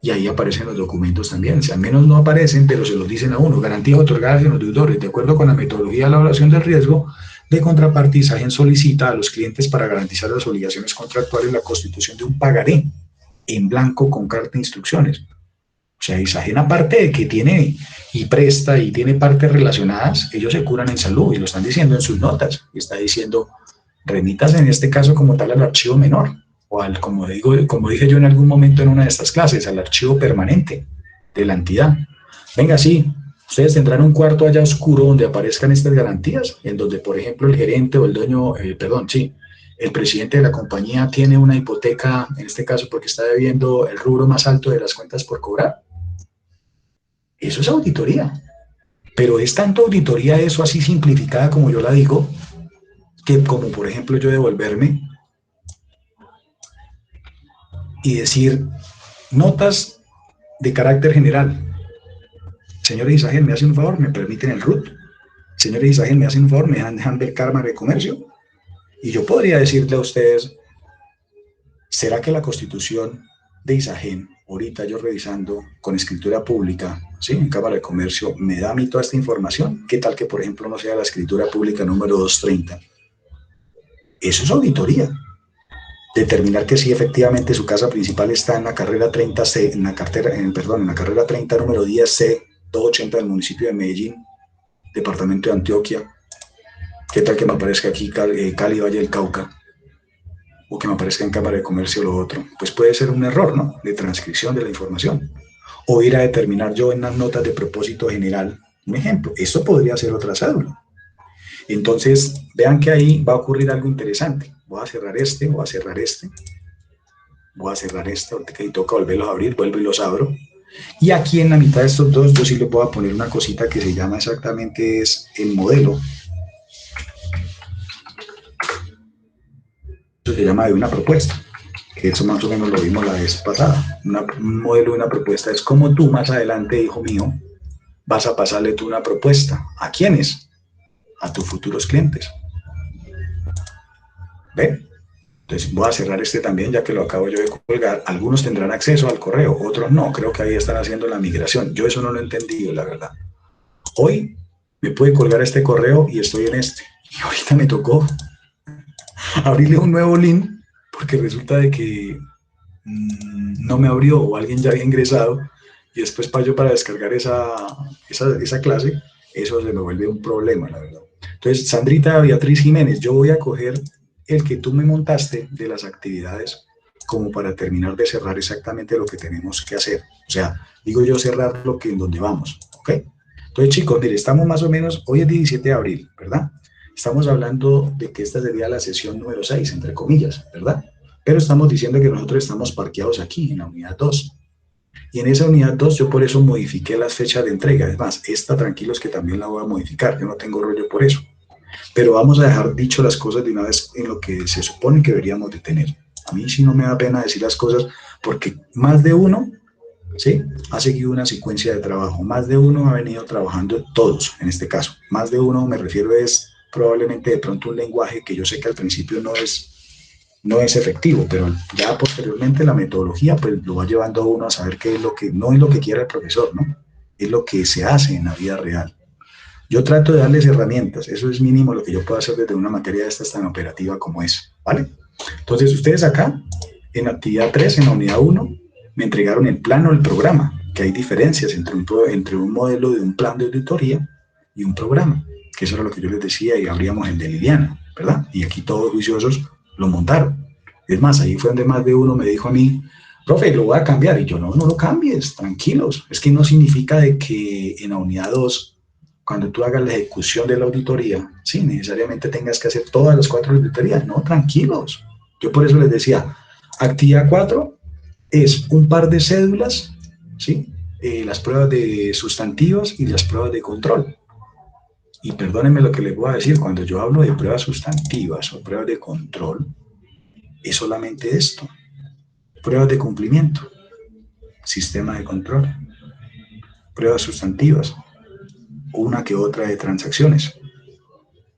Y ahí aparecen los documentos también. O sea, al menos no aparecen, pero se los dicen a uno. Garantías otorgadas a los deudores. De acuerdo con la metodología de la evaluación del riesgo de contraparte, ISAGEN solicita a los clientes para garantizar las obligaciones contractuales la constitución de un pagaré en blanco con carta de instrucciones. O sea, ISAGEN, aparte de que tiene y presta y tiene partes relacionadas, ellos se curan en salud y lo están diciendo en sus notas. Y está diciendo, remitas en este caso como tal al archivo menor o al, como dije yo en algún momento en una de estas clases, al archivo permanente de la entidad. Venga, sí, ustedes tendrán un cuarto allá oscuro donde aparezcan estas garantías, en donde, por ejemplo, el gerente o el dueño, el presidente de la compañía tiene una hipoteca, en este caso porque está debiendo el rubro más alto de las cuentas por cobrar. Eso es auditoría. Pero es tanto auditoría eso así simplificada como yo la digo, que como por ejemplo yo devolverme y decir notas de carácter general. Señores ISAGEN, ¿me hacen un favor? ¿Me permiten el RUT? Señores ISAGEN, ¿me hacen un favor? ¿Me dejan ver Cámara de Comercio? Y yo podría decirle a ustedes, ¿será que la Constitución de ISAGEN, ahorita yo revisando con escritura pública, ¿sí? En Cámara de Comercio, me da a mí toda esta información? ¿Qué tal que, por ejemplo, no sea la escritura pública número 230? Eso es auditoría. Determinar que sí, efectivamente, su casa principal está en la carrera 30C, en la carrera 30, número 10C, 280 del municipio de Medellín, departamento de Antioquia. ¿Qué tal que me aparezca aquí Cali, Valle del Cauca? O que me aparezca en Cámara de Comercio lo otro. Pues puede ser un error, ¿no? De transcripción de la información. O ir a determinar yo en las notas de propósito general, un ejemplo. Esto podría ser otra cédula. Entonces, vean que ahí va a ocurrir algo interesante. Voy a cerrar este, voy a cerrar este. Voy a cerrar este, ahorita que toca volverlos a abrir, vuelvo y los abro. Y aquí en la mitad de estos dos, yo sí les voy a poner una cosita que se llama exactamente, es el modelo. Eso se llama de una propuesta, que eso más o menos lo vimos la vez pasada. Un modelo de una propuesta es como tú más adelante, hijo mío, vas a pasarle tú una propuesta. ¿A quiénes? A tus futuros clientes. ¿Ve? Entonces voy a cerrar este también, ya que lo acabo yo de colgar. Algunos tendrán acceso al correo, otros no. Creo que ahí están haciendo la migración. Yo eso no lo he entendido, la verdad. Hoy me puede colgar este correo y estoy en este. Y ahorita me tocó abrirle un nuevo link, porque resulta de que no me abrió o alguien ya había ingresado, y después para descargar esa clase, eso se me vuelve un problema, la verdad. Entonces, Sandrita Beatriz Jiménez, yo voy a coger el que tú me montaste de las actividades como para terminar de cerrar exactamente lo que tenemos que hacer. O sea, digo yo cerrar lo que en donde vamos, ¿ok? Entonces, chicos, mire, estamos más o menos, hoy es 17 de abril, ¿verdad? Estamos hablando de que esta sería la sesión número 6, entre comillas, ¿verdad? Pero estamos diciendo que nosotros estamos parqueados aquí, en la unidad 2. Y en esa unidad 2 yo por eso modifiqué las fechas de entrega. Es más, esta tranquilos que también la voy a modificar, yo no tengo rollo por eso. Pero vamos a dejar dicho las cosas de una vez en lo que se supone que deberíamos de tener. A mí sí no me da pena decir las cosas porque más de uno, ¿sí?, ha seguido una secuencia de trabajo. Más de uno ha venido trabajando, todos en este caso. Más de uno, me refiero, es probablemente de pronto un lenguaje que yo sé que al principio no es efectivo, pero ya posteriormente la metodología pues lo va llevando a uno a saber qué es lo que, no es lo que quiere el profesor, ¿no? Es lo que se hace en la vida real. Yo trato de darles herramientas, eso es mínimo lo que yo puedo hacer desde una materia de estas tan operativa como es, ¿vale? Entonces ustedes acá, en la actividad 3, en la unidad 1, me entregaron el plano del programa, que hay diferencias entre un modelo de un plan de auditoría y un programa, que eso era lo que yo les decía, y abríamos el de Liliana, ¿verdad? Y aquí todos juiciosos lo montaron. Es más, ahí fue donde más de uno me dijo a mí, profe, lo voy a cambiar, y yo, no lo cambies, tranquilos, es que no significa de que en la unidad 2, cuando tú hagas la ejecución de la auditoría, sí, necesariamente tengas que hacer todas las 4 auditorías. No, tranquilos. Yo por eso les decía, actividad 4 es un par de cédulas, ¿sí? Las pruebas de sustantivos y las pruebas de control. Y perdónenme lo que les voy a decir, cuando yo hablo de pruebas sustantivas o pruebas de control, es solamente esto. Pruebas de cumplimiento, sistema de control, pruebas sustantivas, una que otra de transacciones.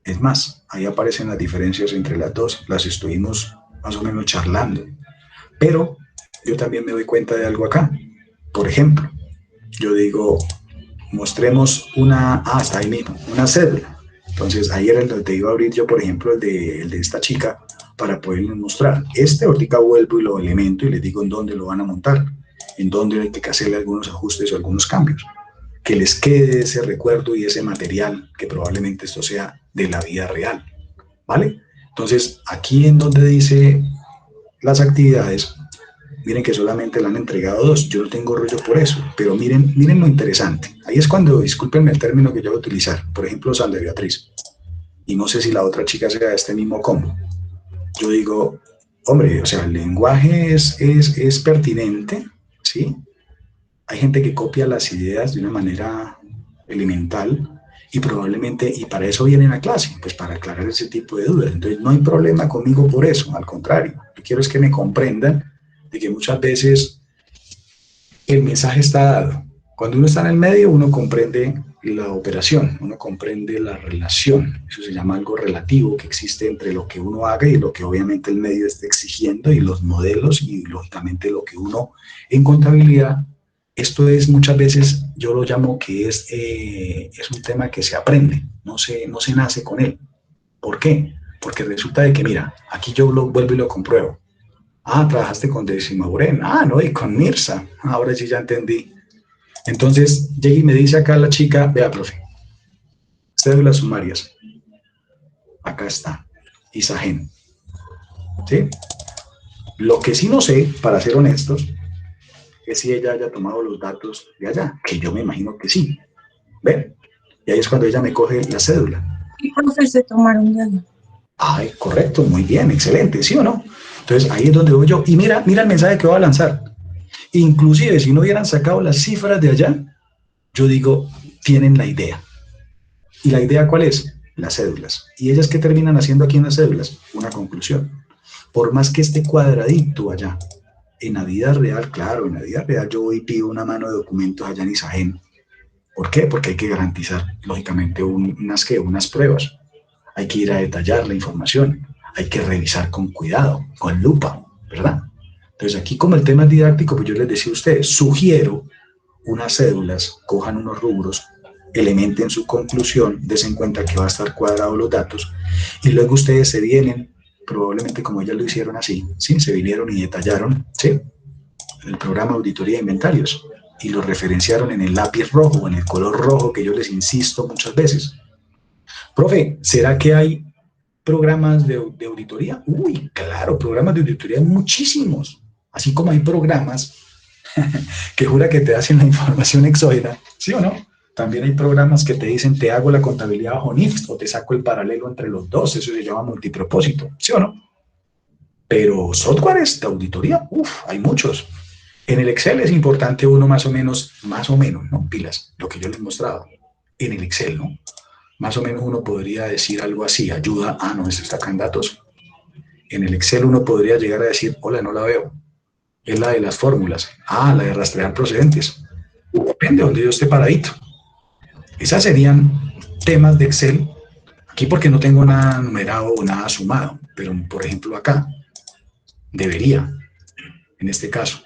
Es más, ahí aparecen las diferencias entre las dos, las estuvimos más o menos charlando. Pero yo también me doy cuenta de algo acá. Por ejemplo, yo digo, mostremos está ahí mismo, una cédula. Entonces, ahí era el donde iba a abrir yo, por ejemplo, el de esta chica, para poderles mostrar. Ahorita vuelvo y lo elemento y les digo en dónde lo van a montar, en dónde hay que hacerle algunos ajustes o algunos cambios. Que les quede ese recuerdo y ese material, que probablemente esto sea de la vida real, ¿vale? Entonces, aquí en donde dice las actividades, miren que solamente le han entregado 2, yo no tengo rollo por eso, pero miren lo interesante. Ahí es cuando, discúlpenme el término que yo voy a utilizar, por ejemplo, Sandra Beatriz, y no sé si la otra chica sea de este mismo combo. Yo digo, hombre, o sea, el lenguaje es pertinente, ¿sí? Hay gente que copia las ideas de una manera elemental y probablemente, y para eso vienen a clase, pues para aclarar ese tipo de dudas. Entonces no hay problema conmigo por eso, al contrario. Lo que quiero es que me comprendan de que muchas veces el mensaje está dado. Cuando uno está en el medio, uno comprende la operación, uno comprende la relación. Eso se llama algo relativo que existe entre lo que uno haga y lo que obviamente el medio está exigiendo y los modelos y lógicamente lo que uno en contabilidad. Esto es muchas veces, yo lo llamo que es un tema que se aprende, no se nace con él. ¿Por qué? Porque resulta de que, mira, aquí yo lo vuelvo y lo compruebo. Trabajaste con Décima Morena. No, y con Mirza. Ahora sí ya entendí. Entonces, llega y me dice acá la chica, vea, profe, cédulas sumarias. Acá está. Isagen. ¿Sí? Lo que sí no sé, para ser honestos, es si ella haya tomado los datos de allá, que yo me imagino que sí. ¿Ven? Y ahí es cuando ella me coge la cédula. ¿Qué profe se tomaron de allá? Ay, correcto, muy bien, excelente, ¿sí o no? Entonces ahí es donde voy yo. Y mira el mensaje que voy a lanzar. Inclusive si no hubieran sacado las cifras de allá, yo digo, tienen la idea. ¿Y la idea cuál es? Las cédulas. ¿Y ellas qué terminan haciendo aquí en las cédulas? Una conclusión. Por más que esté cuadradito allá, en la vida real, claro, en la vida real yo voy y pido una mano de documentos allá en Isagen. ¿Por qué? Porque hay que garantizar, lógicamente, unas pruebas. Hay que ir a detallar la información. Hay que revisar con cuidado, con lupa, ¿verdad? Entonces aquí como el tema es didáctico, pues yo les decía a ustedes, sugiero unas cédulas, cojan unos rubros, elementen su conclusión, desen cuenta que va a estar cuadrado los datos, y luego ustedes se vienen, probablemente como ellas lo hicieron así, ¿sí? Se vinieron y detallaron, ¿sí? El programa de auditoría de inventarios, y lo referenciaron en el lápiz rojo, o en el color rojo que yo les insisto muchas veces. Profe, ¿será que hay programas de auditoría? Uy, claro, programas de auditoría hay muchísimos. Así como hay programas que jura que te hacen la información exógena, ¿sí o no? También hay programas que te dicen, te hago la contabilidad bajo NIFS o te saco el paralelo entre los dos, eso se llama multipropósito, ¿sí o no? Pero softwares de auditoría, hay muchos. En el Excel es importante uno más o menos, ¿no? Pilas, lo que yo les he mostrado. En el Excel, ¿no? Más o menos uno podría decir algo así, ayuda, no, esto está acá en datos. En el Excel uno podría llegar a decir, hola, no la veo. Es la de las fórmulas. La de rastrear procedentes. Depende de donde yo esté paradito. Esas serían temas de Excel. Aquí porque no tengo nada numerado o nada sumado. Pero, por ejemplo, acá debería, en este caso.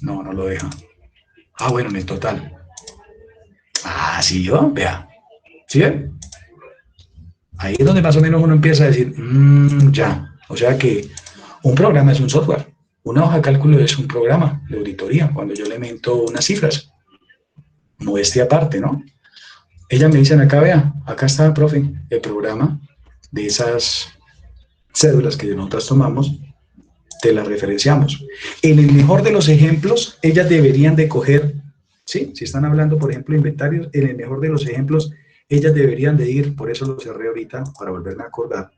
No lo deja. Bueno, en el total. Sí, yo, vea. ¿Sí ven? Ahí es donde más o menos uno empieza a decir, ya. O sea que un programa es un software. Una hoja de cálculo es un programa de auditoría, cuando yo le meto unas cifras. Modestia aparte, ¿no? Ellas me dicen acá, vea, acá está, profe, el programa de esas cédulas que nosotros tomamos, te las referenciamos. En el mejor de los ejemplos, ellas deberían de coger ¿Sí? Si están hablando, por ejemplo, de inventarios, en el mejor de los ejemplos, ellas deberían de ir, por eso lo cerré ahorita, para volverme a acordar,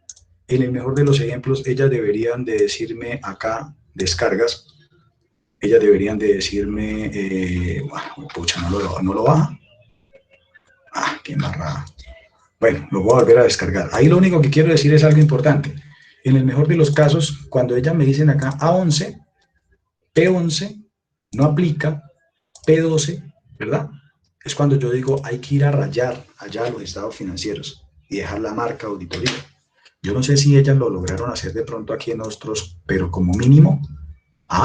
en el mejor de los ejemplos, ellas deberían de decirme acá, descargas, ellas deberían de decirme, pucha, no lo baja. Ah, qué embarrada. Bueno, lo voy a volver a descargar. Ahí lo único que quiero decir es algo importante. En el mejor de los casos, cuando ellas me dicen acá A11, P11, no aplica, P12, ¿verdad? Es cuando yo digo, hay que ir a rayar allá a los estados financieros y dejar la marca auditoría. Yo no sé si ellas lo lograron hacer de pronto aquí en Ostros, pero como mínimo,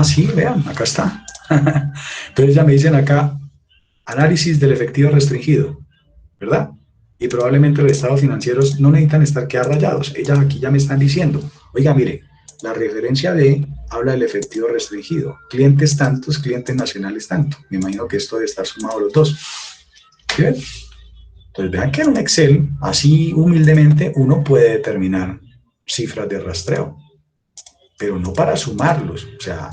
sí, vean, acá está. Entonces ya me dicen acá, análisis del efectivo restringido, ¿verdad? Y probablemente los estados financieros no necesitan estar quedar rayados. Ellas aquí ya me están diciendo, oiga, mire, la referencia de habla del efectivo restringido. Clientes tantos, clientes nacionales tanto. Me imagino que esto debe estar sumado a los dos. ¿Sí ven? Entonces vean que en un Excel, así humildemente, uno puede determinar cifras de rastreo, pero no para sumarlos. O sea,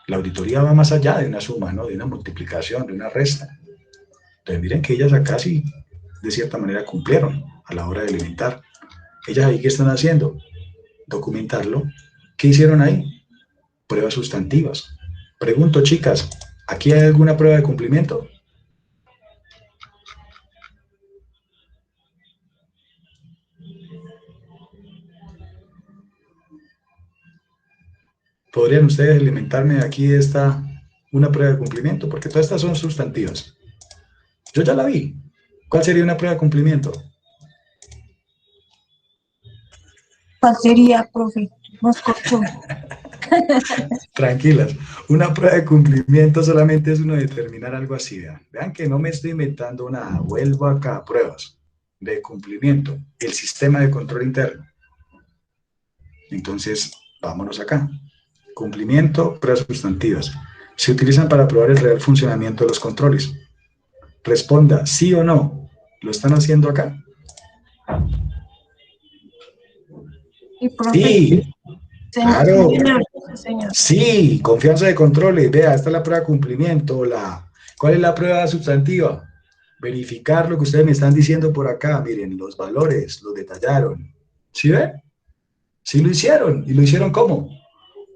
la auditoría va más allá de una suma, ¿no? De una multiplicación, de una resta. Entonces miren que ellas acá sí, de cierta manera, cumplieron a la hora de alimentar. Ellas ahí, ¿qué están haciendo? Documentarlo. ¿Qué hicieron ahí? Pruebas sustantivas. Pregunto, chicas, ¿aquí hay alguna prueba de cumplimiento? ¿Podrían ustedes alimentarme aquí una prueba de cumplimiento? Porque todas estas son sustantivas. Yo ya la vi. ¿Cuál sería una prueba de cumplimiento? ¿Cuál sería, profe? Nos corchó. Tranquilas. Una prueba de cumplimiento solamente es uno determinar algo así. Vean, vean que no me estoy inventando nada. Vuelvo acá a pruebas de cumplimiento. El sistema de control interno. Entonces, vámonos acá. Cumplimiento, pruebas sustantivas. Se utilizan para probar el real funcionamiento de los controles. Responda sí o no. ¿Lo están haciendo acá? Y profe, Sí, claro. señor. Sí, confianza de controles. Vea, esta es la prueba de cumplimiento. ¿Cuál es la prueba sustantiva? Verificar lo que ustedes me están diciendo por acá. Miren, los valores, los detallaron. ¿Sí ven? Sí lo hicieron. ¿Y lo hicieron cómo?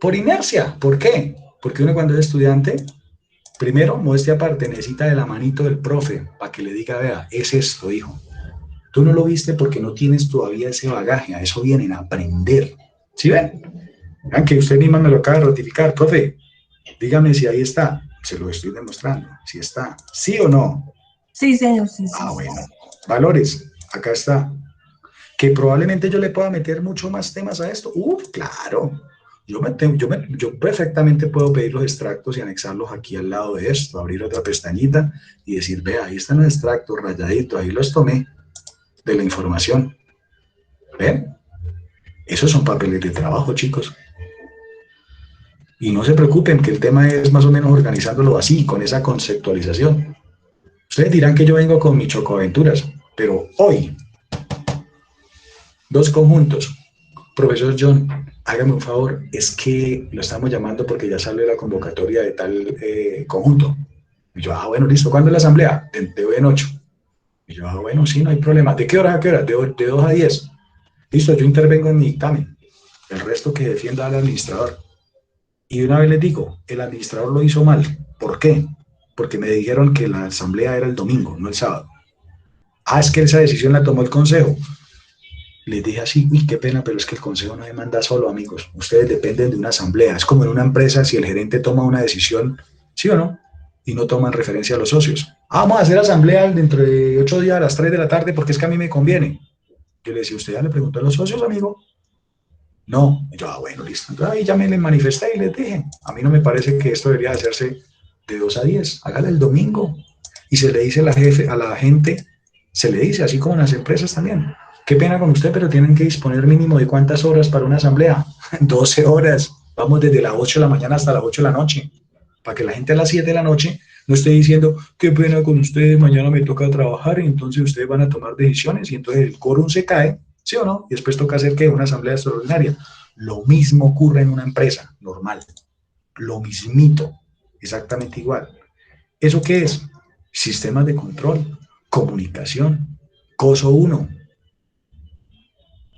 Por inercia. ¿Por qué? Porque uno cuando es estudiante, primero, modestia aparte, necesita de la manito del profe para que le diga, vea, es esto, hijo. Tú no lo viste porque no tienes todavía ese bagaje. A eso vienen a aprender. ¿Sí ven? Vean que usted misma me lo acaba de ratificar, profe. Dígame si ahí está. Se lo estoy demostrando. Si está. ¿Sí o no? Sí, señor, sí. Bueno. Valores. Acá está. Que probablemente yo le pueda meter mucho más temas a esto. Claro. Yo perfectamente puedo pedir los extractos y anexarlos aquí al lado de esto. Abrir otra pestañita y decir, vea, ahí están los extractos rayaditos. Ahí los tomé de la información. ¿Ven? Esos son papeles de trabajo, chicos. Y no se preocupen, que el tema es más o menos organizándolo así, con esa conceptualización. Ustedes dirán que yo vengo con mis chocoaventuras, pero hoy, dos conjuntos. Profesor John, hágame un favor, es que lo estamos llamando porque ya sale la convocatoria de tal conjunto. Y yo, bueno, listo, ¿cuándo es la asamblea? De hoy en 8. Y yo, bueno, sí, no hay problema. ¿De qué hora a qué hora? De 2 a 10. Listo, yo intervengo en mi dictamen. El resto que defienda al administrador. Y de una vez les digo, el administrador lo hizo mal. ¿Por qué? Porque me dijeron que la asamblea era el domingo, no el sábado. Es que esa decisión la tomó el consejo. Les dije así, uy, qué pena, pero es que el consejo no demanda solo, amigos. Ustedes dependen de una asamblea. Es como en una empresa, si el gerente toma una decisión, ¿sí o no? Y no toman referencia a los socios. Vamos a hacer asamblea dentro de 8 días a las 3 de la tarde porque es que a mí me conviene. Yo le decía, ¿usted ya le preguntó a los socios, amigo? No. Y yo, bueno, listo. Entonces ahí ya me les manifesté y les dije, a mí no me parece que esto debería hacerse de 2 a 10. Hágale el domingo. Y se le dice a la gente, se le dice, así como en las empresas también. Qué pena con usted, pero tienen que disponer mínimo de ¿cuántas horas para una asamblea? 12 horas. Vamos desde las 8 de la mañana hasta las 8 de la noche. Para que la gente a las 7 de la noche no esté diciendo, qué pena con ustedes, mañana me toca trabajar y entonces ustedes van a tomar decisiones y entonces el quórum se cae, ¿sí o no? Y después toca hacer, ¿qué? Una asamblea extraordinaria. Lo mismo ocurre en una empresa normal. Lo mismito. Exactamente igual. ¿Eso qué es? sistemas de control, comunicación, coso 1.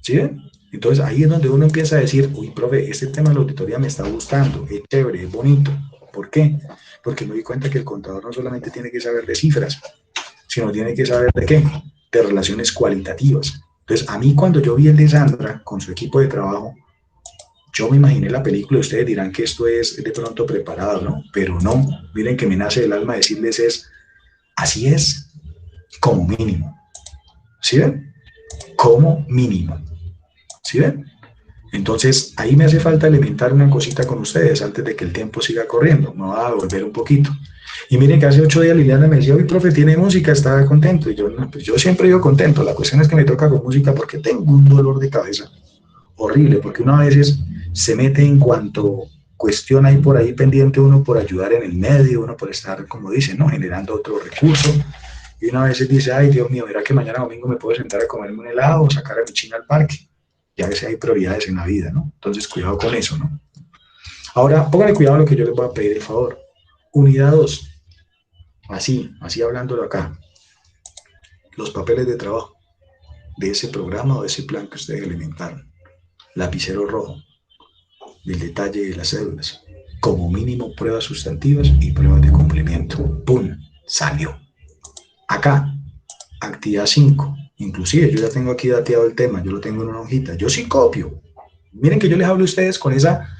¿Sí ven? Entonces ahí es donde uno empieza a decir, uy, profe, este tema de la auditoría me está gustando, es chévere, es bonito. ¿Por qué? Porque me di cuenta que el contador no solamente tiene que saber de cifras, sino tiene que saber de qué, de relaciones cualitativas. Entonces, a mí cuando yo vi el de Sandra con su equipo de trabajo, yo me imaginé la película, ustedes dirán que esto es de pronto preparado, ¿no? Pero no, miren que me nace del alma decirles así es, como mínimo. ¿Sí ven? Como mínimo. ¿Sí ven? Entonces, ahí me hace falta elementar una cosita con ustedes antes de que el tiempo siga corriendo. Me va a volver un poquito. Y miren que hace 8 días Liliana me decía, uy, profe, ¿tiene música? ¿Estaba contento? Y yo, no, pues yo siempre digo contento. La cuestión es que me toca con música porque tengo un dolor de cabeza horrible, porque uno a veces se mete en cuanto cuestión hay por ahí pendiente, uno por ayudar en el medio, uno por estar, como dicen, ¿no? Generando otro recurso. Y una vez dice, ay, Dios mío, ¿verá que mañana domingo me puedo sentar a comerme un helado o sacar a mi china al parque? Y a veces hay prioridades en la vida, ¿no? Entonces, cuidado con eso, ¿no? Ahora, pónganle cuidado a lo que yo les voy a pedir, el favor. Unidad 2. Así hablándolo acá. Los papeles de trabajo de ese programa o de ese plan que ustedes elementaron. Lapicero rojo. Del detalle de las cédulas. Como mínimo, pruebas sustantivas y pruebas de cumplimiento. ¡Pum! Salió. Acá, actividad 5. Inclusive, yo ya tengo aquí dateado el tema. Yo lo tengo en una hojita. Yo sí copio. Miren que yo les hablo a ustedes con esa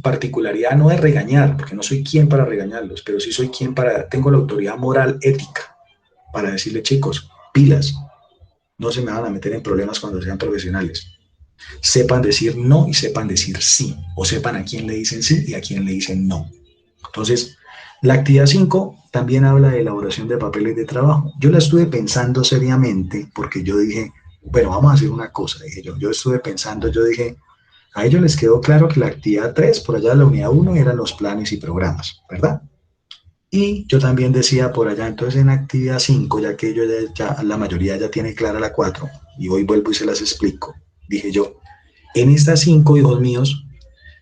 particularidad, no de regañar, porque no soy quien para regañarlos, pero sí soy quien tengo la autoridad moral, ética, para decirle, chicos, pilas, no se me van a meter en problemas cuando sean profesionales. Sepan decir no y sepan decir sí, o sepan a quién le dicen sí y a quién le dicen no. Entonces, la actividad 5 también habla de elaboración de papeles de trabajo. Yo la estuve pensando seriamente porque yo dije, bueno, vamos a hacer una cosa, dije yo estuve pensando, yo dije, a ellos les quedó claro que la actividad 3, por allá de la unidad 1, eran los planes y programas, ¿verdad? Y yo también decía por allá, entonces en actividad 5, ya que ellos ya la mayoría ya tiene clara la 4, y hoy vuelvo y se las explico, dije yo, en estas 5, hijos míos,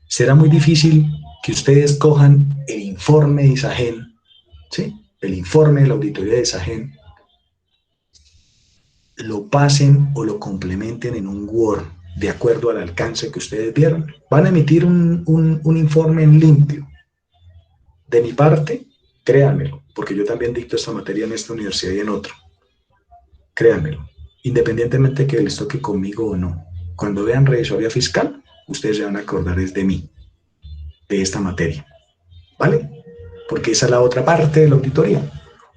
será muy difícil que ustedes cojan el informe de ISAGEN, ¿sí? El informe de la auditoría de ISAGEN, lo pasen o lo complementen en un Word, de acuerdo al alcance que ustedes vieron. Van a emitir un informe en limpio. De mi parte, créanmelo, porque yo también dicto esta materia en esta universidad y en otra. Créanmelo, independientemente de que les toque conmigo o no. Cuando vean revisoría fiscal, ustedes se van a acordar es de mí, de esta materia. ¿Vale? Porque esa es la otra parte de la auditoría.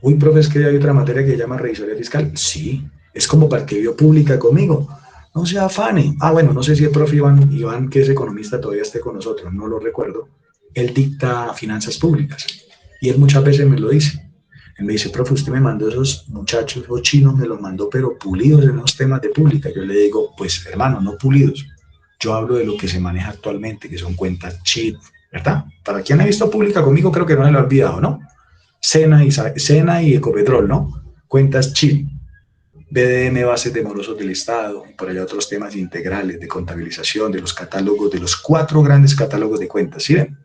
Uy, profe, es que hay otra materia que se llama revisoría fiscal. Sí, es como para que vio pública conmigo. No se afane. Ah, bueno, no sé si el profe Iván, que es economista, todavía esté con nosotros, no lo recuerdo. Él dicta finanzas públicas y él muchas veces me lo dice. Él me dice, profe, usted me mandó esos muchachos, esos chinos, me los mandó, pero pulidos en los temas de pública. Yo le digo, pues hermano, no pulidos. Yo hablo de lo que se maneja actualmente, que son cuentas chip, ¿verdad? Para quien ha visto pública conmigo, creo que no se lo ha olvidado, ¿no? Sena y Ecopetrol, ¿no? Cuentas chip. BDM, bases de morosos del Estado, y por allá otros temas integrales de contabilización, de los catálogos, de los 4 grandes catálogos de cuentas, ¿sí ven?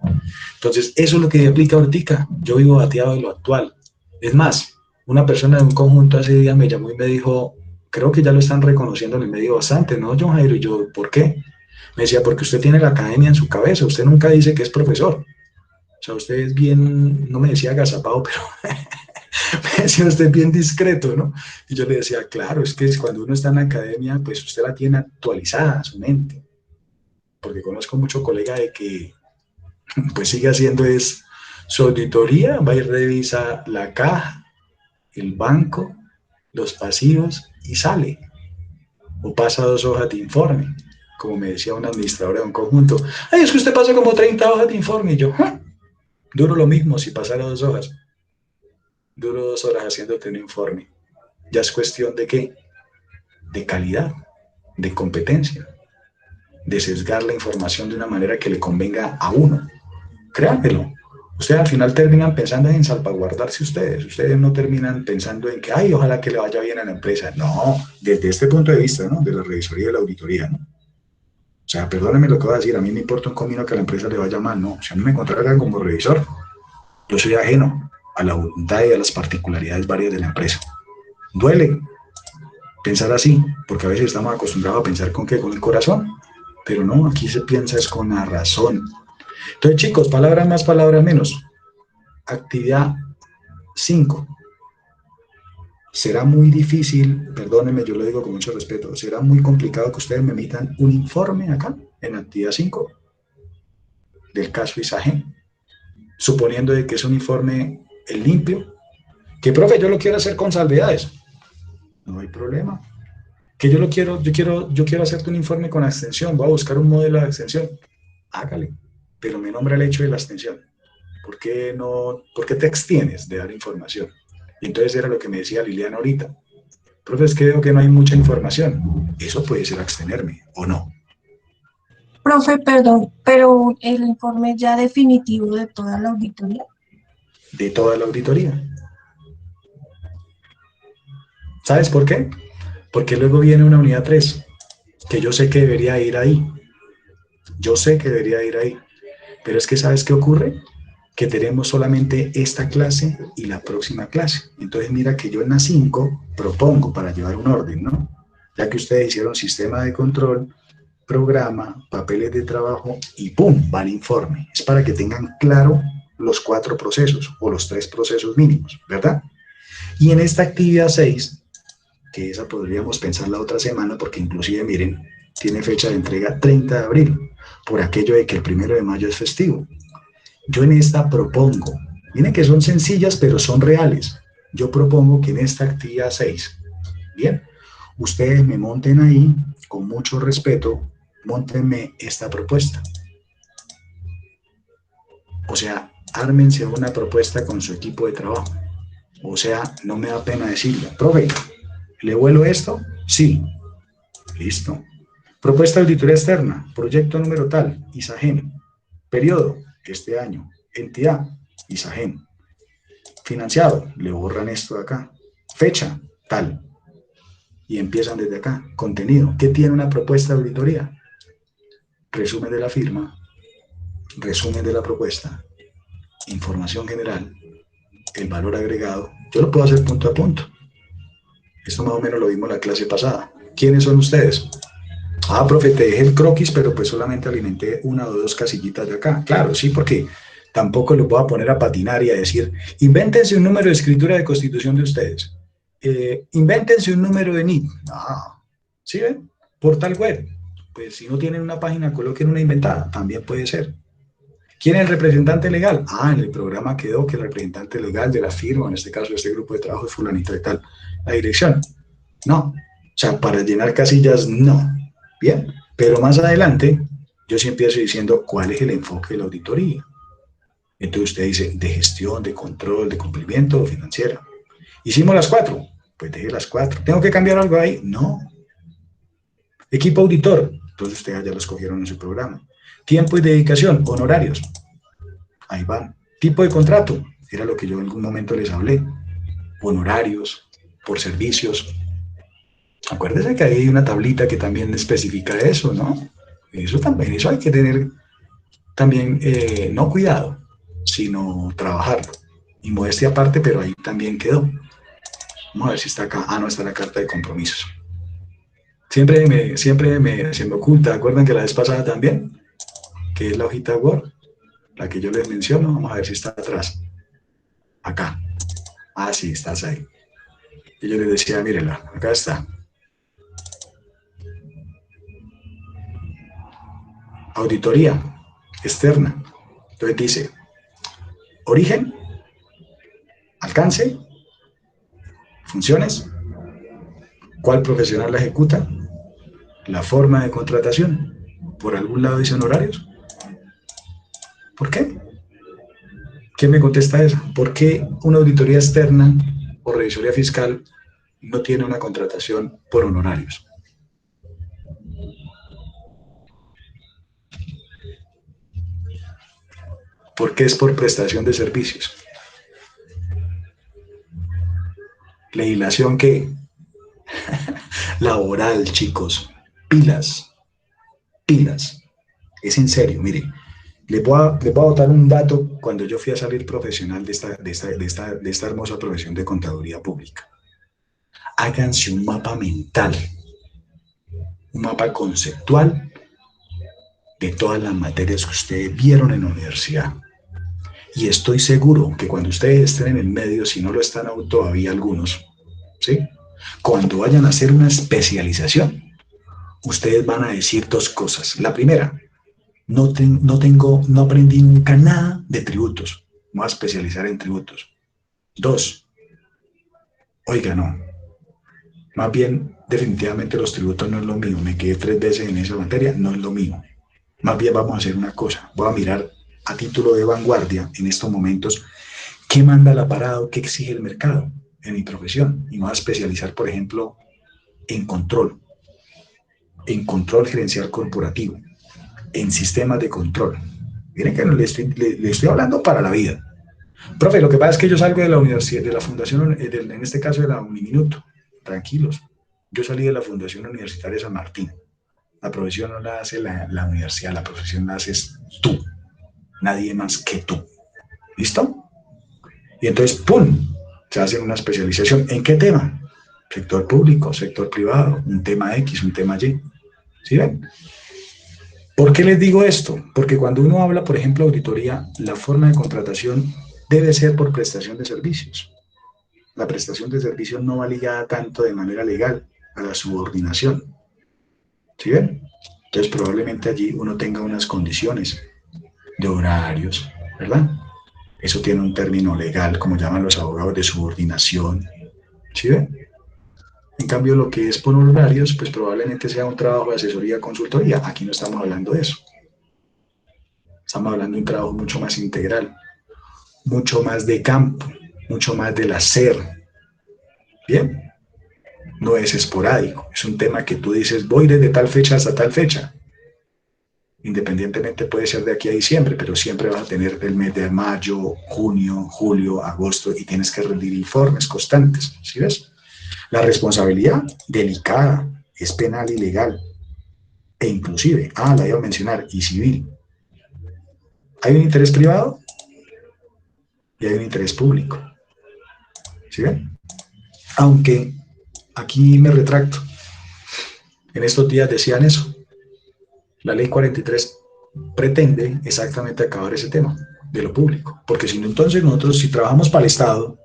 Entonces, eso es lo que aplica ahorita. Yo vivo bateado de lo actual. Es más, una persona de un conjunto hace días me llamó y me dijo, creo que ya lo están reconociendo en el medio bastante, ¿no, John Jairo? Y yo, ¿por qué? Me decía, porque usted tiene la academia en su cabeza, usted nunca dice que es profesor. O sea, usted es bien, no me decía agazapado, pero me decía usted bien discreto, ¿no? Y yo le decía, claro, es que cuando uno está en la academia, pues usted la tiene actualizada, su mente. Porque conozco mucho colega de que, pues sigue haciendo su auditoría, va y revisa la caja, el banco, los pasivos y sale. O pasa 2 hojas de informe, como me decía una administradora de un conjunto. Ay, es que usted pasa como 30 hojas de informe. Y yo, duro lo mismo si pasara 2 hojas. Duro 2 horas haciéndote un informe. Ya es cuestión de ¿qué? De calidad, de competencia, de sesgar la información de una manera que le convenga a uno. Créanmelo. Ustedes al final terminan pensando en salvaguardarse ustedes. Ustedes no terminan pensando en que, ay, ojalá que le vaya bien a la empresa. No, desde este punto de vista, ¿no? De la revisoría y de la auditoría, ¿no? O sea, perdónenme lo que voy a decir, a mí me importa un comino que a la empresa le vaya mal, ¿no? Si a mí me contratan como revisor, yo soy ajeno. a la voluntad y a las particularidades varias de la empresa. Duele pensar así, porque a veces estamos acostumbrados a pensar con qué, con el corazón, pero no, aquí se piensa es con la razón. Entonces, chicos, palabras más, palabras menos. Actividad 5. Será muy difícil, perdónenme, yo lo digo con mucho respeto, será muy complicado que ustedes me emitan un informe acá, en actividad 5, del caso Isagen, suponiendo de que es un informe limpio, que profe, yo lo quiero hacer con salvedades, no hay problema, que yo quiero hacerte un informe con abstención, voy a buscar un modelo de abstención, hágale, pero me nombra el hecho de la abstención. ¿Por qué te extienes de dar información? Y entonces era lo que me decía Liliana ahorita. Profe, es que veo que no hay mucha información. Eso puede ser abstenerme, ¿o no? Profe, perdón, pero el informe ya definitivo de toda la auditoría. De toda la auditoría. ¿Sabes por qué? Porque luego viene una unidad 3, que yo sé que debería ir ahí. Yo sé que debería ir ahí. Pero es que ¿sabes qué ocurre? Que tenemos solamente esta clase y la próxima clase. Entonces mira que yo en la 5 propongo para llevar un orden, ¿no? Ya que ustedes hicieron sistema de control, programa, papeles de trabajo y ¡pum! Va el informe. Es para que tengan claro los 4 procesos o los 3 procesos mínimos, ¿verdad? Y en esta actividad 6, que esa podríamos pensar la otra semana, porque inclusive, miren, tiene fecha de entrega 30 de abril, por aquello de que el 1 de mayo es festivo. Yo en esta propongo, miren que son sencillas, pero son reales. Yo propongo que en esta actividad 6, bien, ustedes me monten ahí, con mucho respeto, móntenme esta propuesta. O sea, ármense una propuesta con su equipo de trabajo. O sea, no me da pena decirlo. Profe, ¿le vuelo esto? Sí. Listo. Propuesta de auditoría externa, proyecto número tal, Isagen. Periodo, este año. Entidad, Isagen. Financiado, le borran esto de acá. Fecha, tal. Y empiezan desde acá. Contenido, ¿qué tiene una propuesta de auditoría? Resumen de la firma, resumen de la propuesta, información general, el valor agregado. Yo lo puedo hacer punto a punto. Esto más o menos lo vimos en la clase pasada. ¿Quiénes son ustedes? Ah, profe, te dejé el croquis, pero pues solamente alimenté 1 o 2 casillitas de acá. Claro, sí, porque tampoco los voy a poner a patinar y a decir, invéntense un número de escritura de constitución de ustedes. Invéntense un número de NIT. No, ¿sí ven? Portal web. Pues si no tienen una página, coloquen una inventada. También puede ser. ¿Quién es el representante legal? Ah, en el programa quedó que el representante legal de la firma, en este caso de este grupo de trabajo, es fulanito de tal. La dirección. No. O sea, para llenar casillas, no. Bien, pero más adelante yo sí empiezo diciendo cuál es el enfoque de la auditoría. Entonces usted dice de gestión, de control, de cumplimiento o financiera. Hicimos las 4, pues deje las 4. ¿Tengo que cambiar algo ahí? No. Equipo auditor, entonces ustedes ya lo escogieron en su programa. Tiempo y dedicación, honorarios. Ahí van. Tipo de contrato, era lo que yo en algún momento les hablé. Honorarios, por servicios. Acuérdense que hay una tablita que también especifica eso, ¿no? Eso también, eso hay que tener también, no cuidado, sino trabajarlo. Y modestia aparte, pero ahí también quedó. Vamos a ver si está acá. Ah, no, está la carta de compromisos. Siempre se me oculta. ¿Acuerdan que la vez pasada también? Que es la hojita Word, la que yo les menciono. Vamos a ver si está atrás. Acá. Ah, sí, estás ahí. Y yo les decía, mírenla, acá está. Auditoría externa. Entonces dice, origen, alcance, funciones, cuál profesional la ejecuta, la forma de contratación. Por algún lado dicen horarios. ¿Por qué? ¿Quién me contesta eso? ¿Por qué una auditoría externa o revisoría fiscal no tiene una contratación por honorarios? ¿Por qué es por prestación de servicios? Legislación que laboral, chicos, pilas, pilas. Es en serio, mire, Les voy a botar un dato cuando yo fui a salir profesional de esta hermosa profesión de contaduría pública. Háganse un mapa mental, un mapa conceptual de todas las materias que ustedes vieron en la universidad. Y estoy seguro que cuando ustedes estén en el medio, si no lo están aún todavía algunos, ¿sí? Cuando vayan a hacer una especialización, ustedes van a decir dos cosas. La primera, no aprendí nunca nada de tributos. Me voy a especializar en tributos. Dos, oiga, no. Más bien, definitivamente los tributos no es lo mío. Me quedé 3 veces en esa materia, no es lo mío. Más bien vamos a hacer una cosa. Voy a mirar a título de vanguardia en estos momentos qué manda el aparato, qué exige el mercado en mi profesión. Y me voy a especializar, por ejemplo, en control gerencial corporativo, en sistemas de control. Miren que le estoy hablando para la vida. Profe, lo que pasa es que yo salgo de la universidad, de la fundación, en este caso de la Uniminuto. Tranquilos. Yo salí de la Fundación Universitaria San Martín. La profesión no la hace la universidad, la profesión la haces tú. Nadie más que tú. ¿Listo? Y entonces, ¡pum!, se hace una especialización. ¿En qué tema? Sector público, sector privado, un tema X, un tema Y. ¿Sí ven? ¿Por qué les digo esto? Porque cuando uno habla, por ejemplo, de auditoría, la forma de contratación debe ser por prestación de servicios. La prestación de servicios no va ligada tanto de manera legal a la subordinación. ¿Sí ven? Entonces probablemente allí uno tenga unas condiciones de horarios, ¿verdad? Eso tiene un término legal, como llaman los abogados, de subordinación. ¿Sí ven? En cambio, lo que es por horarios, pues probablemente sea un trabajo de asesoría, consultoría. Aquí no estamos hablando de eso. Estamos hablando de un trabajo mucho más integral, mucho más de campo, mucho más del hacer. ¿Bien? No es esporádico. Es un tema que tú dices, voy desde tal fecha hasta tal fecha. Independientemente puede ser de aquí a diciembre, pero siempre vas a tener el mes de mayo, junio, julio, agosto y tienes que rendir informes constantes. ¿Sí ves? La responsabilidad delicada es penal y legal e inclusive, la iba a mencionar, y civil. Hay un interés privado y hay un interés público. ¿Sí ven? Aunque aquí me retracto. En estos días decían eso. La ley 43 pretende exactamente acabar ese tema de lo público. Porque si no, entonces nosotros, si trabajamos para el Estado,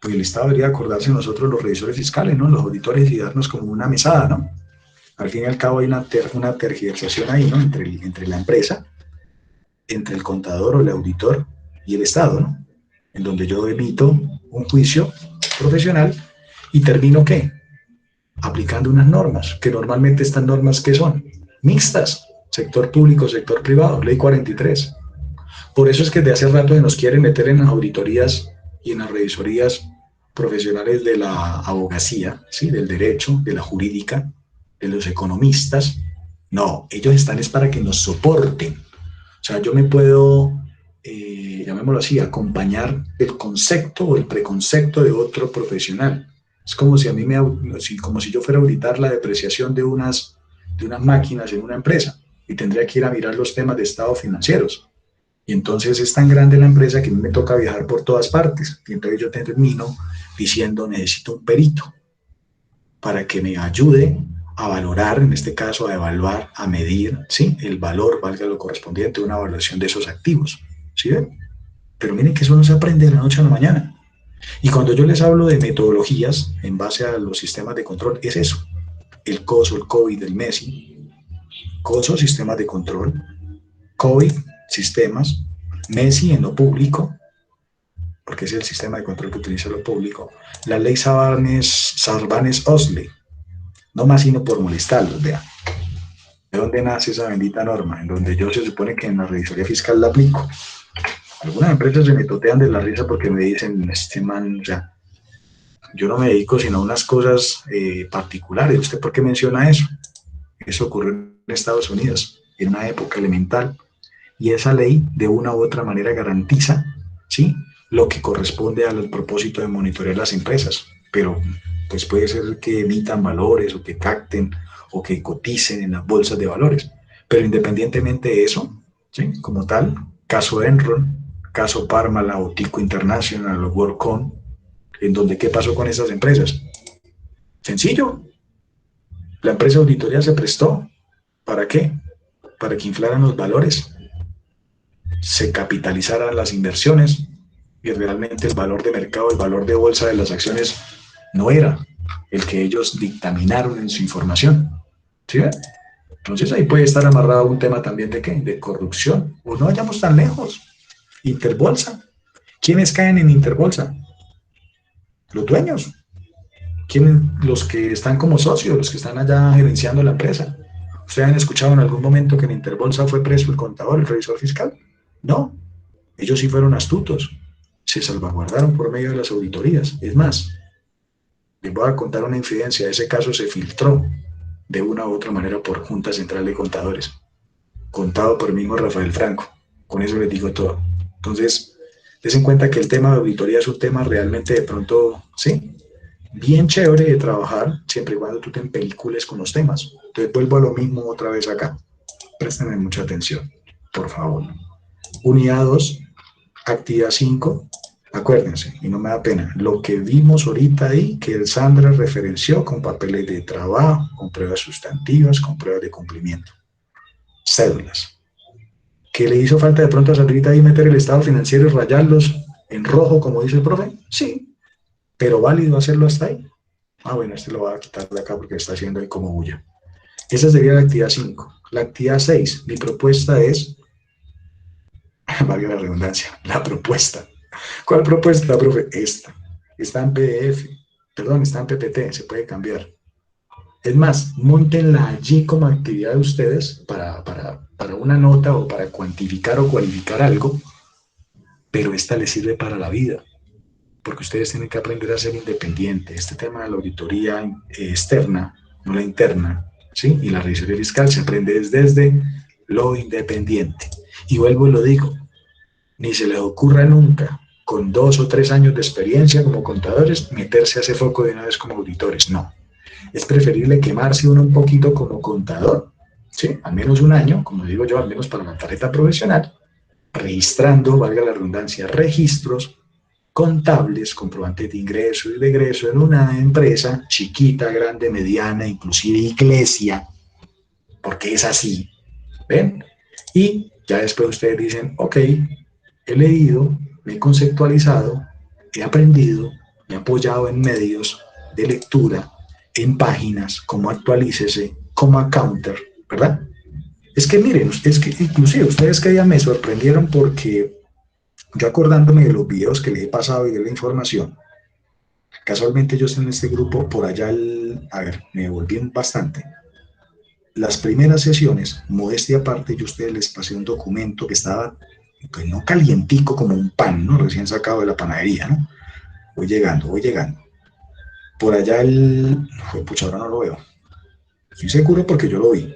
pues el Estado debería acordarse de nosotros los revisores fiscales, ¿no? Los auditores, y darnos como una mesada, ¿no? Al fin y al cabo hay una tergiversación ahí, ¿no? Entre la empresa, entre el contador o el auditor y el Estado, ¿no? En donde yo emito un juicio profesional y termino, ¿qué? Aplicando unas normas, que normalmente estas normas, ¿qué son? Mixtas, sector público, sector privado, ley 43. Por eso es que de hace rato se nos quieren meter en las auditorías y en las revisorías profesionales de la abogacía, ¿sí? Del derecho, de la jurídica, de los economistas. No, ellos están es para que nos soporten. O sea, yo me puedo, llamémoslo así, acompañar el concepto o el preconcepto de otro profesional. Es como si a mí como si yo fuera a auditar la depreciación de unas máquinas en una empresa y tendría que ir a mirar los temas de estados financieros. Y entonces es tan grande la empresa que a mí me toca viajar por todas partes. Y entonces yo termino diciendo, necesito un perito para que me ayude a valorar, en este caso a evaluar, a medir, ¿sí? El valor, valga lo correspondiente, una evaluación de esos activos. ¿Sí ven? Pero miren que eso no se aprende de la noche a la mañana. Y cuando yo les hablo de metodologías en base a los sistemas de control, es eso. El COSO, el COVID, el MESI. COSO, sistemas de control. COVID, sistemas. MESI en lo público, porque es el sistema de control que utiliza lo público. La ley Sarbanes-Oxley. No más sino por molestarlos, vean. ¿De dónde nace esa bendita norma? En donde yo se supone que en la revisoría fiscal la aplico. Algunas empresas se me totean de la risa porque me dicen, este man, o sea, yo no me dedico sino a unas cosas particulares. ¿Usted por qué menciona eso? Eso ocurrió en Estados Unidos, en una época elemental, y esa ley de una u otra manera garantiza, ¿sí?, lo que corresponde al propósito de monitorear las empresas, pero pues puede ser que emitan valores o que capten o que coticen en las bolsas de valores, pero independientemente de eso, ¿sí? Como tal, caso Enron, caso Parmalat o Tico International o WorldCom, en donde ¿qué pasó con esas empresas? Sencillo, la empresa de auditoría se prestó, ¿para qué? Para que inflaran los valores, se capitalizaran las inversiones y realmente el valor de mercado, el valor de bolsa de las acciones no era el que ellos dictaminaron en su información. ¿Sí ven? Entonces ahí puede estar amarrado un tema también de ¿qué? De corrupción. O no vayamos tan lejos. Interbolsa. ¿Quiénes caen en Interbolsa? Los dueños. ¿Quiénes? Los que están como socios, los que están allá gerenciando la empresa. ¿Ustedes han escuchado en algún momento que en Interbolsa fue preso el contador, el revisor fiscal? No. Ellos sí fueron astutos. Se salvaguardaron por medio de las auditorías. Es más, les voy a contar una infidencia. Ese caso se filtró de una u otra manera por Junta Central de Contadores, contado por el mismo Rafael Franco. Con eso les digo todo. Entonces, des en cuenta que el tema de auditoría es un tema realmente de pronto, sí, bien chévere de trabajar, siempre y cuando tú te empelicules con los temas. Entonces vuelvo a lo mismo otra vez acá. Préstenme mucha atención, por favor. Unidad 2, actividad 5. Acuérdense, y no me da pena, lo que vimos ahorita ahí, que el Sandra referenció con papeles de trabajo, con pruebas sustantivas, con pruebas de cumplimiento. Cédulas. ¿Que le hizo falta de pronto a Sandrita ahí meter el estado financiero y rayarlos en rojo, como dice el profe? Sí, pero válido hacerlo hasta ahí. Ah, bueno, este lo voy a quitar de acá porque está haciendo ahí como bulla. Esa sería la actividad 5. La actividad 6, mi propuesta es, valga la redundancia, la propuesta. ¿Cuál propuesta, profe? Esta. Está en PDF, perdón, está en PPT, se puede cambiar. Es más, móntenla allí como actividad de ustedes para una nota o para cuantificar o cualificar algo, pero esta les sirve para la vida, porque ustedes tienen que aprender a ser independientes. Este tema de la auditoría externa, no la interna, ¿sí? Y la revisión fiscal se aprende desde lo independiente. Y vuelvo y lo digo, ni se les ocurra nunca, con 2 o 3 años de experiencia como contadores, meterse a ese foco de una vez como auditores. No. Es preferible quemarse uno un poquito como contador, ¿sí? Al menos un año, como digo yo, al menos para la tarjeta profesional, registrando, valga la redundancia, registros contables, comprobantes de ingreso y de egreso en una empresa chiquita, grande, mediana, inclusive iglesia, porque es así, ¿ven? Y ya después ustedes dicen, ok, he leído, me he conceptualizado, he aprendido, me he apoyado en medios de lectura, en páginas, como Actualícese, como Accounter, ¿verdad? Es que miren, es que inclusive ustedes que ya me sorprendieron porque yo acordándome de los videos que les he pasado y de la información, casualmente yo estoy en este grupo por allá, a ver, me volví bastante. Las primeras sesiones, modestia aparte, yo a ustedes les pasé un documento que estaba, pues no calientico como un pan, ¿no? Recién sacado de la panadería, ¿no? Voy llegando. Por allá pucha, ahora no lo veo. Estoy seguro porque yo lo vi.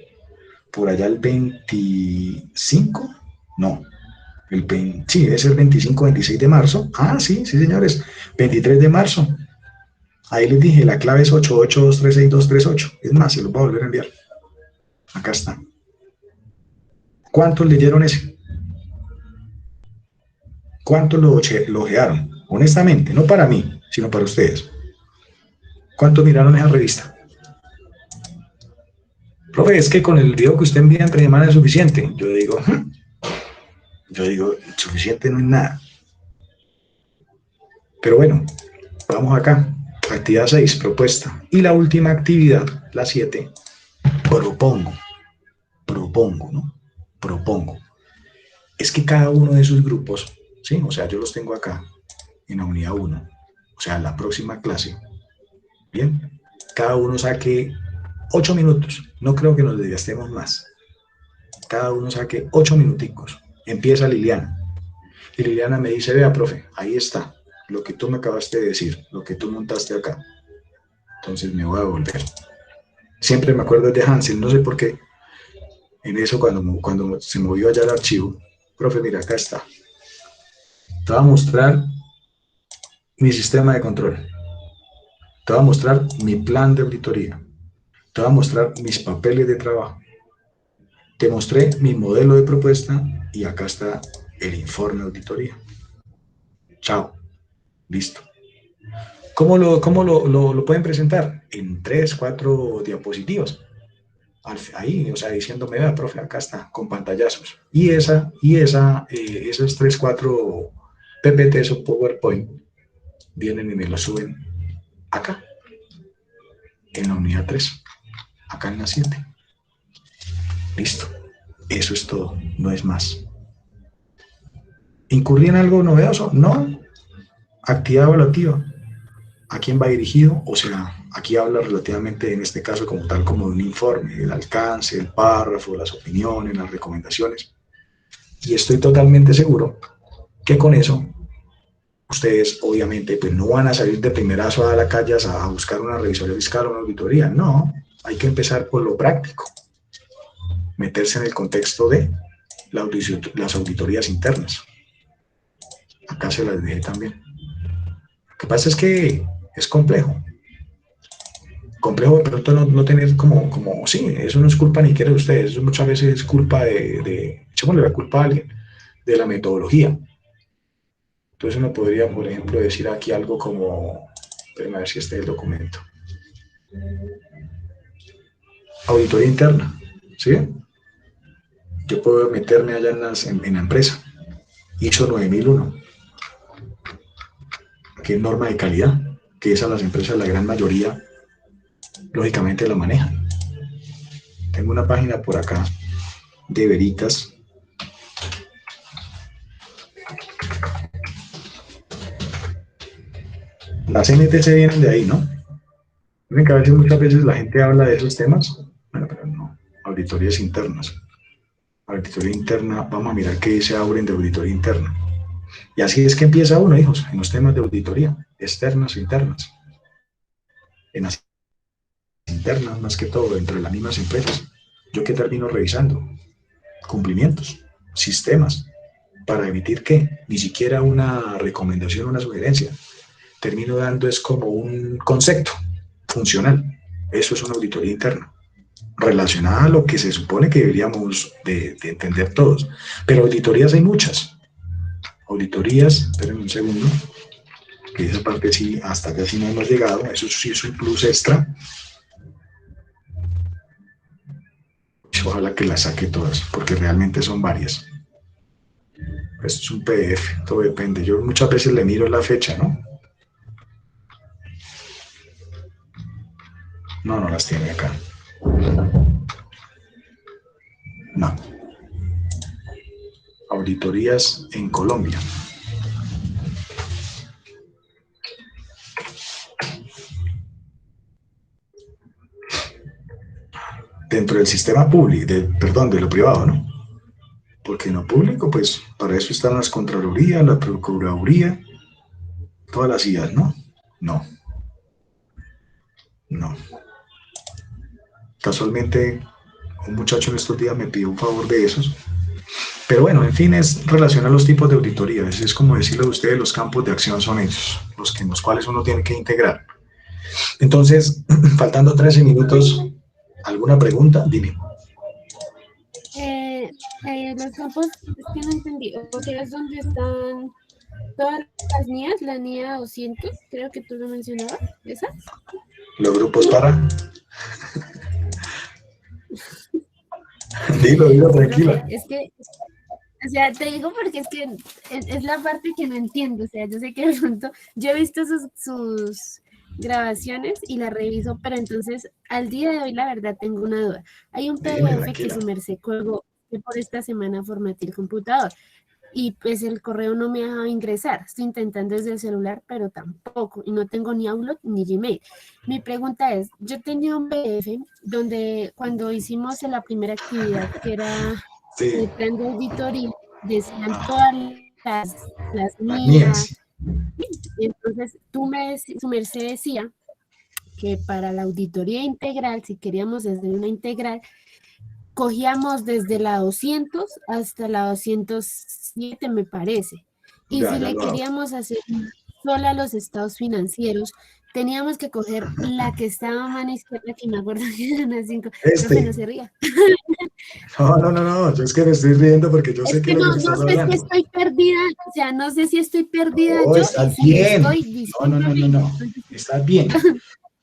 Por allá el 25, no, sí, debe ser 25, 26 de marzo. Ah, sí, señores, 23 de marzo. Ahí les dije, la clave es 88236238. Es más, se los voy a volver a enviar. Acá está. ¿Cuántos leyeron ese? ¿Cuántos lo ojearon? Honestamente, no para mí, sino para ustedes. ¿Cuántos miraron esa revista? Profe, es que con el video que usted envía entre semana es suficiente. Yo digo, suficiente no es nada. Pero bueno, vamos acá. Actividad 6, propuesta. Y la última actividad, la 7, propongo, ¿no? Propongo. Es que cada uno de sus grupos, ¿sí? O sea, yo los tengo acá, en la unidad 1. O sea, la próxima clase. Bien, cada uno saque 8 minutos. No creo que nos desgastemos más. Cada uno saque 8 minuticos. Empieza Liliana. Y Liliana me dice, vea, profe, ahí está. Lo que tú me acabaste de decir, lo que tú montaste acá. Entonces me voy a volver. Siempre me acuerdo de Hansel, no sé por qué. En eso, cuando se movió allá el archivo, profe, mira, acá está. Te voy a mostrar mi sistema de control. Te voy a mostrar mi plan de auditoría. Te voy a mostrar mis papeles de trabajo. Te mostré mi modelo de propuesta y acá está el informe de auditoría. Chao, listo. ¿Cómo lo pueden presentar? En 3, 4 diapositivas. Ahí, o sea, diciéndome, vea, profe, acá está, con pantallazos. Y esos 3, 4 PPTs o PowerPoint vienen y me lo suben acá, en la unidad 3, acá en la 7. Listo. Eso es todo, no es más. ¿Incurrí en algo novedoso? No. Actividad evaluativa. ¿A quién va dirigido? O sea, aquí habla relativamente, en este caso, como tal, como de un informe, el alcance, el párrafo, las opiniones, las recomendaciones. Y estoy totalmente seguro que con eso ustedes, obviamente, pues no van a salir de primerazo a la calle a buscar una revisoría fiscal o una auditoría. No, hay que empezar por lo práctico. Meterse en el contexto de las auditorías internas. Acá se las dejé también. Lo que pasa es que es complejo. Complejo de pronto no tener como, sí, eso no es culpa ni siquiera de ustedes, eso muchas veces es culpa echémosle la culpa a alguien, de la metodología. Entonces uno podría, por ejemplo, decir aquí algo como, espérenme a ver si este es el documento. Auditoría interna, ¿sí? Yo puedo meterme allá en la empresa, ISO 9001, que es norma de calidad, que esas las empresas, la gran mayoría, lógicamente la manejan. Tengo una página por acá de Veritas. Las NTC vienen de ahí, ¿no? Miren que a veces, muchas veces la gente habla de esos temas. Bueno, pero no. Auditorías internas. Auditoría interna, vamos a mirar qué dice Auren de auditoría interna. Y así es que empieza uno, hijos, en los temas de auditoría, externas o internas. En las internas, más que todo, dentro de las mismas empresas. ¿Yo qué termino revisando? Cumplimientos, sistemas, para emitir ¿qué? Ni siquiera una recomendación o una sugerencia. Termino dando es como un concepto funcional. Eso es una auditoría interna, relacionada a lo que se supone que deberíamos de entender todos. Pero auditorías hay muchas. Auditorías, esperen un segundo, que esa parte sí, hasta acá sí no hemos llegado, eso sí es un plus extra. Ojalá que las saque todas, porque realmente son varias. Esto es un PDF, todo depende. Yo muchas veces le miro la fecha, ¿no? No las tiene acá. No. Auditorías en Colombia. Dentro del sistema público, de lo privado, ¿no? Porque en lo público, pues, para eso están las Contralorías, la Procuraduría, todas las IAS, ¿no? No. Casualmente, un muchacho en estos días me pidió un favor de esos. Pero bueno, en fin, es relacionar los tipos de auditoría. Es como decirle a ustedes, los campos de acción son esos, en los cuales uno tiene que integrar. Entonces, faltando 13 minutos, ¿alguna pregunta? Dime. Los campos, es que no entendí, o sea, es donde están todas las NIAs, la NIA 200, creo que tú lo mencionabas, ¿esa? Los grupos para... Dilo, tranquila. Es que, o sea, te digo porque es que es la parte que no entiendo, o sea, yo sé que de pronto, yo he visto sus grabaciones y las reviso, pero entonces, al día de hoy, la verdad, tengo una duda. Hay un PDF que su merced colgó, que por esta semana formateé el computador, y pues el correo no me ha dejado ingresar. Estoy intentando desde el celular, pero tampoco, y no tengo ni Outlook ni Gmail. Mi pregunta es, yo tenía un PDF donde cuando hicimos la primera actividad, que era el plan de auditoría, decían todas las mías. Entonces, su merced decía que para la auditoría integral, si queríamos hacer una integral, cogíamos desde la 200 hasta la 207, me parece. Y si le queríamos hacer sola a los estados financieros, teníamos que coger la que estaba a mano izquierda, que me acuerdo que eran las 5. No se ría. No, yo es que me estoy riendo porque yo Es sé que que es lo que no, me no estás sé si hablando. estoy perdida, o sea, no sé si estoy perdida No, yo estás y si bien. estoy, No, discúlpame. estás bien.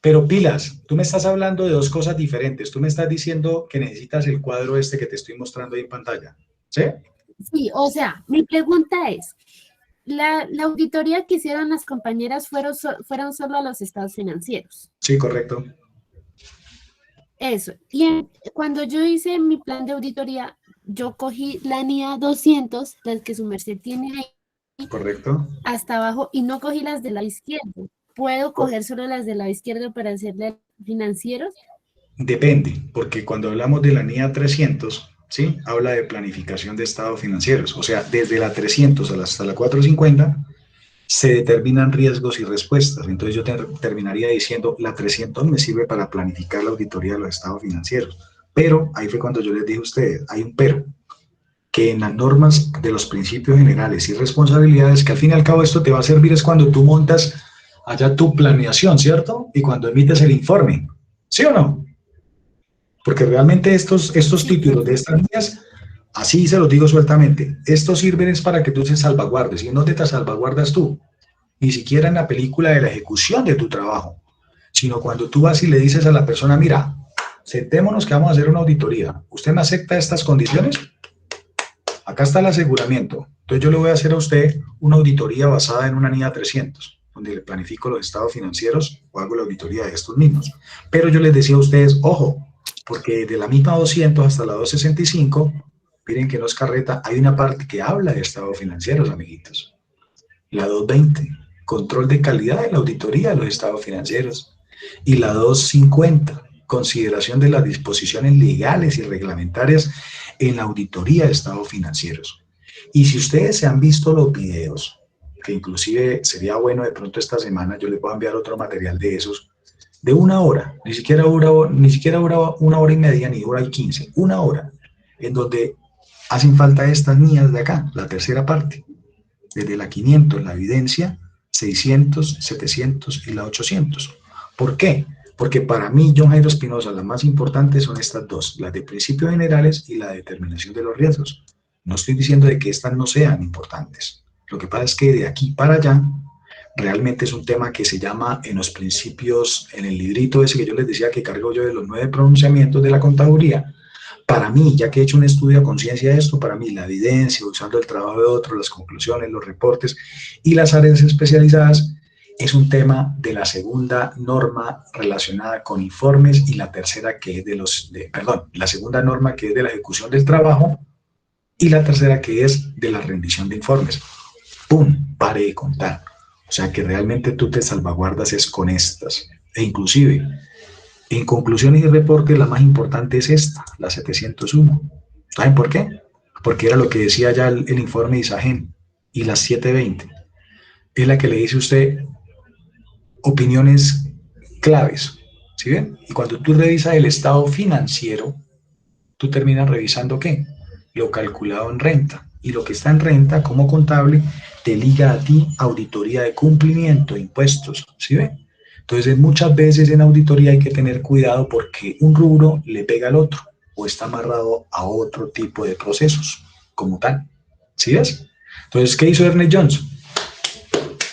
Pero pilas, tú me estás hablando de dos cosas diferentes. Tú me estás diciendo que necesitas el cuadro este que te estoy mostrando ahí en pantalla. ¿Sí? Sí, o sea, mi pregunta es, la auditoría que hicieron las compañeras fueron solo a los estados financieros. Sí, correcto. Eso. Y cuando yo hice mi plan de auditoría, yo cogí la NIA 200, las que su merced tiene ahí, Correcto. hasta abajo, y no cogí las del lado izquierdo. ¿Puedo coger solo las del lado izquierdo para hacerle financieros? Depende, porque cuando hablamos de la NIA 300, ¿sí? Habla de planificación de estados financieros. O sea, desde la 300 hasta la 450 se determinan riesgos y respuestas. Entonces yo terminaría diciendo, la 300 me sirve para planificar la auditoría de los estados financieros. Pero ahí fue cuando yo les dije a ustedes, hay un pero, que en las normas de los principios generales y responsabilidades, que al fin y al cabo esto te va a servir es cuando tú montas allá tu planeación, ¿cierto? Y cuando emites el informe, ¿sí o no? Porque realmente estos Sí, títulos de profe. estas líneas, así se los digo sueltamente, estos sirven es para que tú te salvaguardes, y no te salvaguardas tú, ni siquiera en la película de la ejecución de tu trabajo, sino cuando tú vas y le dices a la persona, mira, sentémonos que vamos a hacer una auditoría, ¿usted me acepta estas condiciones? Acá está el aseguramiento. Entonces yo le voy a hacer a usted una auditoría basada en una NIA 300, donde le planifico los estados financieros o hago la auditoría de estos mismos. Pero yo les decía a ustedes, ojo, porque de la misma 200 hasta la 265, miren que no es carreta, hay una parte que habla de estados financieros, amiguitos. La 220, control de calidad de la auditoría de los estados financieros. Y la 250, consideración de las disposiciones legales y reglamentarias en la auditoría de estados financieros. Y si ustedes se han visto los videos, que inclusive sería bueno de pronto esta semana, yo les voy a enviar otro material de esos, de una hora, ni siquiera una hora y media, ni hora y 15, una hora, en donde hacen falta estas niñas de acá, la tercera parte, desde la 500, la evidencia, 600, 700 y la 800. ¿Por qué? Porque para mí, John Jairo Espinosa, las más importantes son estas dos, las de principios generales y la determinación de los riesgos. No estoy diciendo de que estas no sean importantes. Lo que pasa es que de aquí para allá, realmente es un tema que se llama en los principios, en el librito ese que yo les decía que cargo yo de los 9 pronunciamientos de la contaduría. Para mí, ya que he hecho un estudio a conciencia de esto, para mí la evidencia, usando el trabajo de otros, las conclusiones, los reportes y las áreas especializadas, es un tema de la segunda norma relacionada con informes y la tercera que es la segunda norma que es de la ejecución del trabajo y la tercera que es de la rendición de informes. ¡Pum! Pare de contar. O sea que realmente tú te salvaguardas es con estas. E inclusive, en conclusiones y reportes, la más importante es esta, la 701. ¿Saben por qué? Porque era lo que decía ya el informe de Isagen. Y la 720 es la que le dice a usted opiniones claves. ¿Sí ven? Y cuando tú revisas el estado financiero, tú terminas revisando ¿qué? Lo calculado en renta. Y lo que está en renta como contable te liga a ti auditoría de cumplimiento, impuestos. ¿Sí ven? Entonces, muchas veces en auditoría hay que tener cuidado porque un rubro le pega al otro o está amarrado a otro tipo de procesos como tal. ¿Sí ves? Entonces, ¿qué hizo Ernest Jones?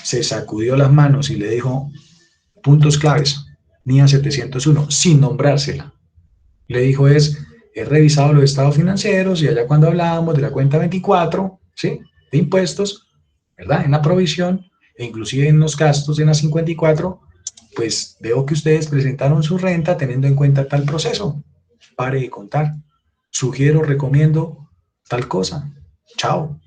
Se sacudió las manos y le dijo, puntos claves, NIA 701, sin nombrársela. Le dijo he revisado los estados financieros y allá cuando hablábamos de la cuenta 24, ¿sí? De impuestos, ¿verdad? En la provisión e inclusive en los gastos en la 54, pues veo que ustedes presentaron su renta teniendo en cuenta tal proceso. Pare de contar. Sugiero, recomiendo tal cosa. Chao.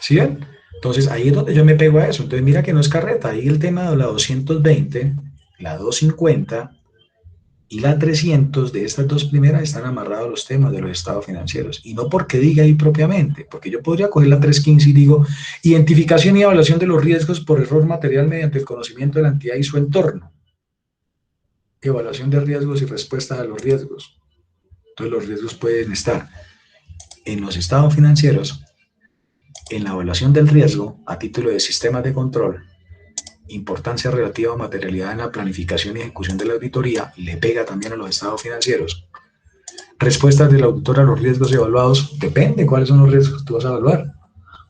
¿Sí ven? Entonces ahí es donde yo me pego a eso. Entonces mira que no es carreta. Ahí el tema de la 220, la 250 y la 300 de estas dos primeras están amarrados a los temas de los estados financieros. Y no porque diga ahí propiamente, porque yo podría coger la 315 y digo, identificación y evaluación de los riesgos por error material mediante el conocimiento de la entidad y su entorno. Evaluación de riesgos y respuestas a los riesgos. Entonces los riesgos pueden estar en los estados financieros, en la evaluación del riesgo a título de sistemas de control, importancia relativa o materialidad en la planificación y ejecución de la auditoría, le pega también a los estados financieros. Respuestas del auditor a los riesgos evaluados, depende cuáles son los riesgos que tú vas a evaluar.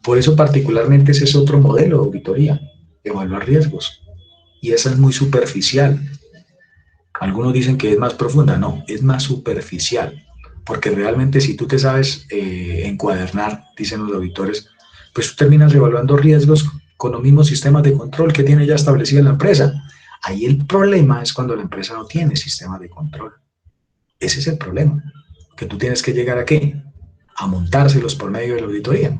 Por eso particularmente ese es otro modelo de auditoría, evaluar riesgos. Y esa es muy superficial. Algunos dicen que es más profunda, no, es más superficial. Porque realmente si tú te sabes encuadernar, dicen los auditores, pues tú terminas evaluando riesgos con los mismos sistemas de control que tiene ya establecida la empresa. Ahí el problema es cuando la empresa no tiene sistemas de control. Ese es el problema, que tú tienes que llegar ¿a qué? A montárselos por medio de la auditoría.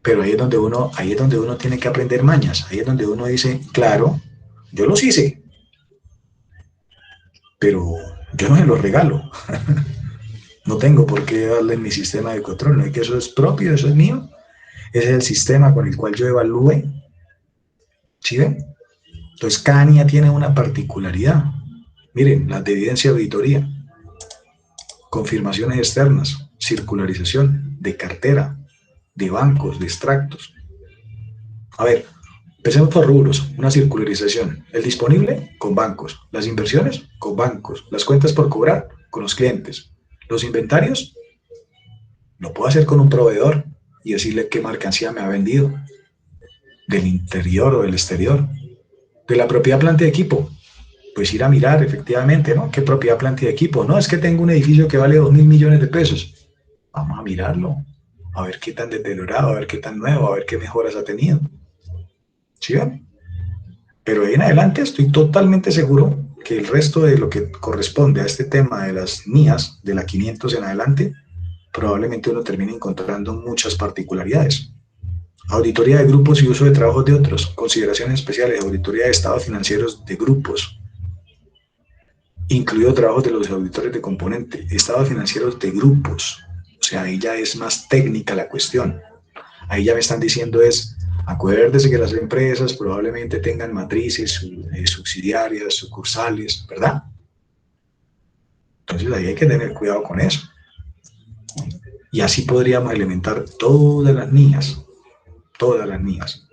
Pero ahí es donde uno tiene que aprender mañas, ahí es donde uno dice, claro, yo los hice, pero yo no se los regalo. No tengo por qué darle mi sistema de control, no es que eso es propio, eso es mío. Ese es el sistema con el cual yo evalúe. ¿Sí ven? Entonces, cada NIA tiene una particularidad. Miren, las de evidencia de auditoría, confirmaciones externas, circularización de cartera, de bancos, de extractos. A ver, empecemos por rubros. Una circularización. El disponible, con bancos. Las inversiones, con bancos. Las cuentas por cobrar, con los clientes. Los inventarios, lo puedo hacer con un proveedor y decirle qué mercancía me ha vendido, del interior o del exterior. De la propiedad, planta y equipo, pues ir a mirar efectivamente, ¿no? ¿Qué propiedad, planta y equipo? No, es que tengo un edificio que vale 2.000 millones de pesos. Vamos a mirarlo, a ver qué tan deteriorado, a ver qué tan nuevo, a ver qué mejoras ha tenido. ¿Sí ven? Pero de ahí en adelante estoy totalmente seguro que el resto de lo que corresponde a este tema de las NIAs, de la 500 en adelante, probablemente uno termine encontrando muchas particularidades. Auditoría de grupos y uso de trabajos de otros. Consideraciones especiales. Auditoría de estados financieros de grupos. Incluido trabajos de los auditores de componente. Estados financieros de grupos. O sea, ahí ya es más técnica la cuestión. Ahí ya me están diciendo es, acuérdese que las empresas probablemente tengan matrices, subsidiarias, sucursales, ¿verdad? Entonces ahí hay que tener cuidado con eso. Y así podríamos elementar todas las NIAs,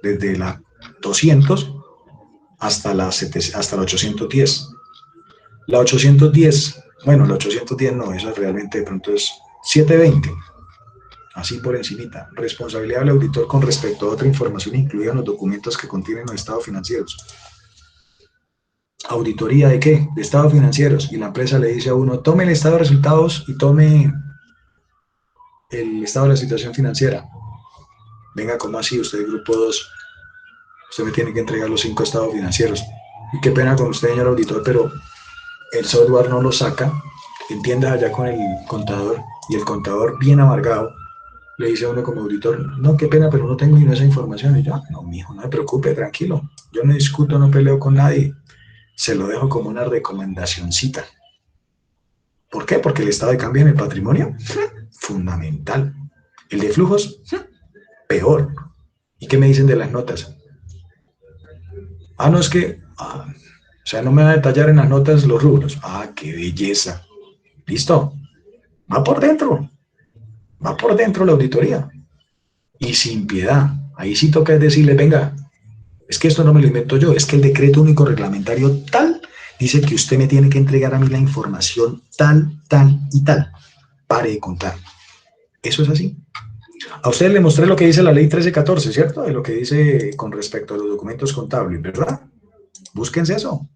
desde la 200 hasta la 810. La 810, bueno, la 810 no, esa realmente de pronto es 720. Así por encimita. Responsabilidad del auditor con respecto a otra información incluida en los documentos que contienen los estados financieros. ¿Auditoría de qué? De estados financieros. Y la empresa le dice a uno, tome el estado de resultados y tome el estado de la situación financiera. Venga, ¿cómo así? Usted es grupo 2. Usted me tiene que entregar los 5 estados financieros. Y qué pena con usted, señor auditor, pero el software no lo saca. Entienda allá con el contador. Y el contador, bien amargado, le dice a uno como auditor, no, qué pena, pero no tengo ni esa información. Y yo, no, mijo, no me preocupe, tranquilo. Yo no discuto, no peleo con nadie. Se lo dejo como una recomendacioncita. ¿Por qué? Porque el estado de cambio en el patrimonio, fundamental. El de flujos, peor. ¿Y qué me dicen de las notas? Ah, no, es que, o sea, no me va a detallar en las notas los rubros. Ah, qué belleza. Listo. Va por dentro la auditoría. Y sin piedad. Ahí sí toca decirle, venga, es que esto no me lo invento yo, es que el decreto único reglamentario tal dice que usted me tiene que entregar a mí la información tal, tal y tal. Pare de contar. Eso es así. A ustedes le mostré lo que dice la ley 1314, ¿cierto? De lo que dice con respecto a los documentos contables, ¿verdad? Búsquense eso.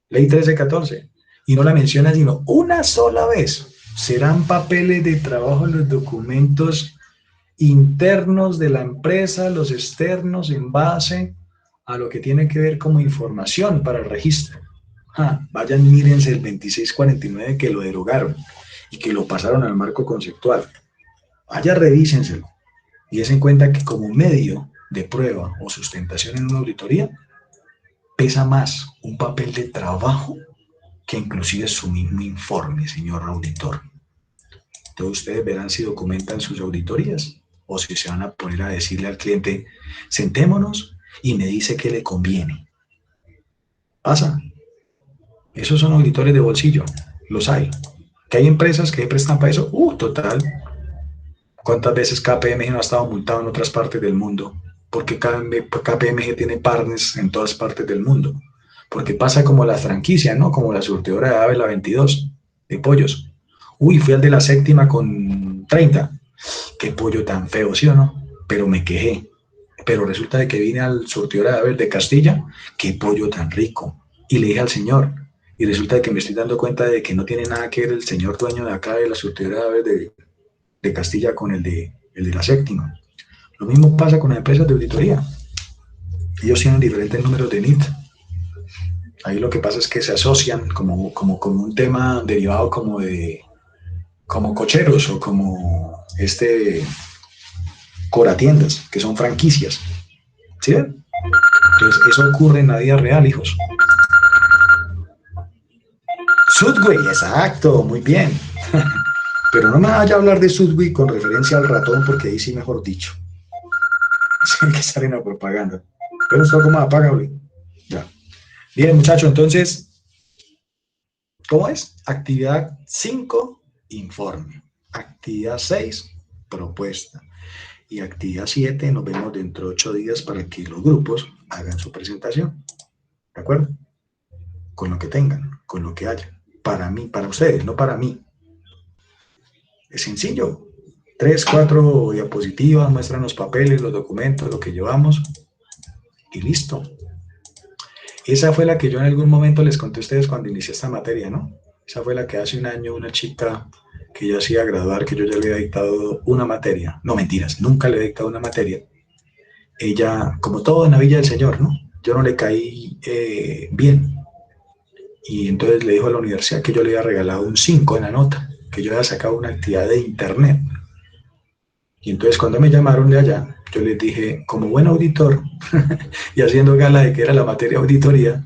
Ley 1314. Y no la menciona sino una sola vez. Serán papeles de trabajo en los documentos internos de la empresa, los externos en base a lo que tiene que ver como información para el registro. Vayan, mírense el 2649 que lo derogaron y que lo pasaron al marco conceptual. Vaya, revísenselo y den cuenta que como medio de prueba o sustentación en una auditoría pesa más un papel de trabajo que inclusive su mismo informe, señor auditor. Entonces ustedes verán si documentan sus auditorías o si se van a poner a decirle al cliente, sentémonos y me dice qué le conviene. Pasa. Esos son auditores de bolsillo, los hay. ¿Que hay empresas que prestan para eso? Total. ¿Cuántas veces KPMG no ha estado multado en otras partes del mundo? Porque KPMG tiene partners en todas partes del mundo. Porque pasa como la franquicia, ¿no? Como la surtidora de Ávila 22, de pollos. Uy, fui al de la séptima con 30. Qué pollo tan feo, ¿sí o no? Pero me quejé. Pero resulta de que vine al surtidor de aves de Castilla, qué pollo tan rico. Y le dije al señor, y resulta de que me estoy dando cuenta de que no tiene nada que ver el señor dueño de acá de la surtidora de aves de Castilla con el de la séptima. Lo mismo pasa con las empresas de auditoría. Ellos tienen diferentes números de NIT. Ahí lo que pasa es que se asocian como con un tema derivado como cocheros o como coratiendas, que son franquicias. ¿Sí ven? Entonces, eso ocurre en la vida real, hijos. Subway, exacto, muy bien. Pero no me vaya a hablar de Subway con referencia al ratón, porque ahí sí, mejor dicho. Tiene que estar en la propaganda. Pero esto como apagable. Ya. Bien, muchachos, entonces, ¿cómo es? Actividad 5, informe. Actividad 6, propuesta. Y actividad 7, nos vemos dentro de 8 días para que los grupos hagan su presentación. ¿De acuerdo? Con lo que tengan, con lo que haya. Para mí, para ustedes, no para mí. Es sencillo. 3, 4 diapositivas, muestran los papeles, los documentos, lo que llevamos y listo. Esa fue la que yo en algún momento les conté a ustedes cuando inicié esta materia, ¿no? Esa fue la que hace un año una chica que yo hacía graduar, que yo ya le había dictado una materia. No, mentiras, nunca le he dictado una materia. Ella, como todo en la Villa del Señor, ¿no? Yo no le caí bien. Y entonces le dijo a la universidad que yo le había regalado un 5 en la nota, que yo había sacado una actividad de internet. Y entonces cuando me llamaron de allá, yo les dije, como buen auditor, y haciendo gala de que era la materia auditoría,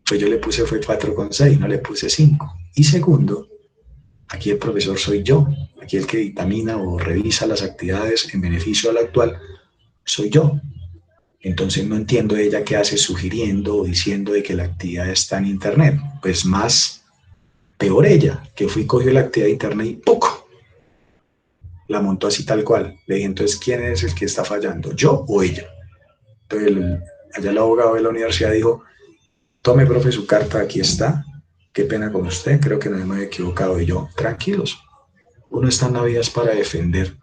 pues yo le puse fue 4,6, no le puse 5. Y segundo, aquí el profesor soy yo, aquí el que dictamina o revisa las actividades en beneficio al actual, soy yo. Entonces no entiendo ella qué hace sugiriendo o diciendo de que la actividad está en internet. Pues más, peor ella, que fui, cogió la actividad de internet y ¡poco! La montó así tal cual. Le dije, entonces, ¿quién es el que está fallando? ¿Yo o ella? Entonces, allá el abogado de la universidad dijo, tome, profe, su carta, aquí está. Qué pena con usted, creo que no me he equivocado. Y yo, tranquilos, uno está en la vida es para defender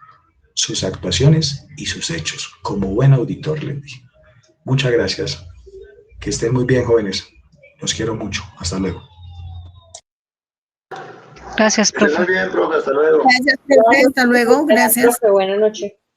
sus actuaciones y sus hechos. Como buen auditor, les dije. Muchas gracias. Que estén muy bien, jóvenes. Los quiero mucho. Hasta luego. Gracias, profe. Muy bien, profe, hasta luego. Gracias, profe. Hasta luego. Gracias. Profe, buenas noches.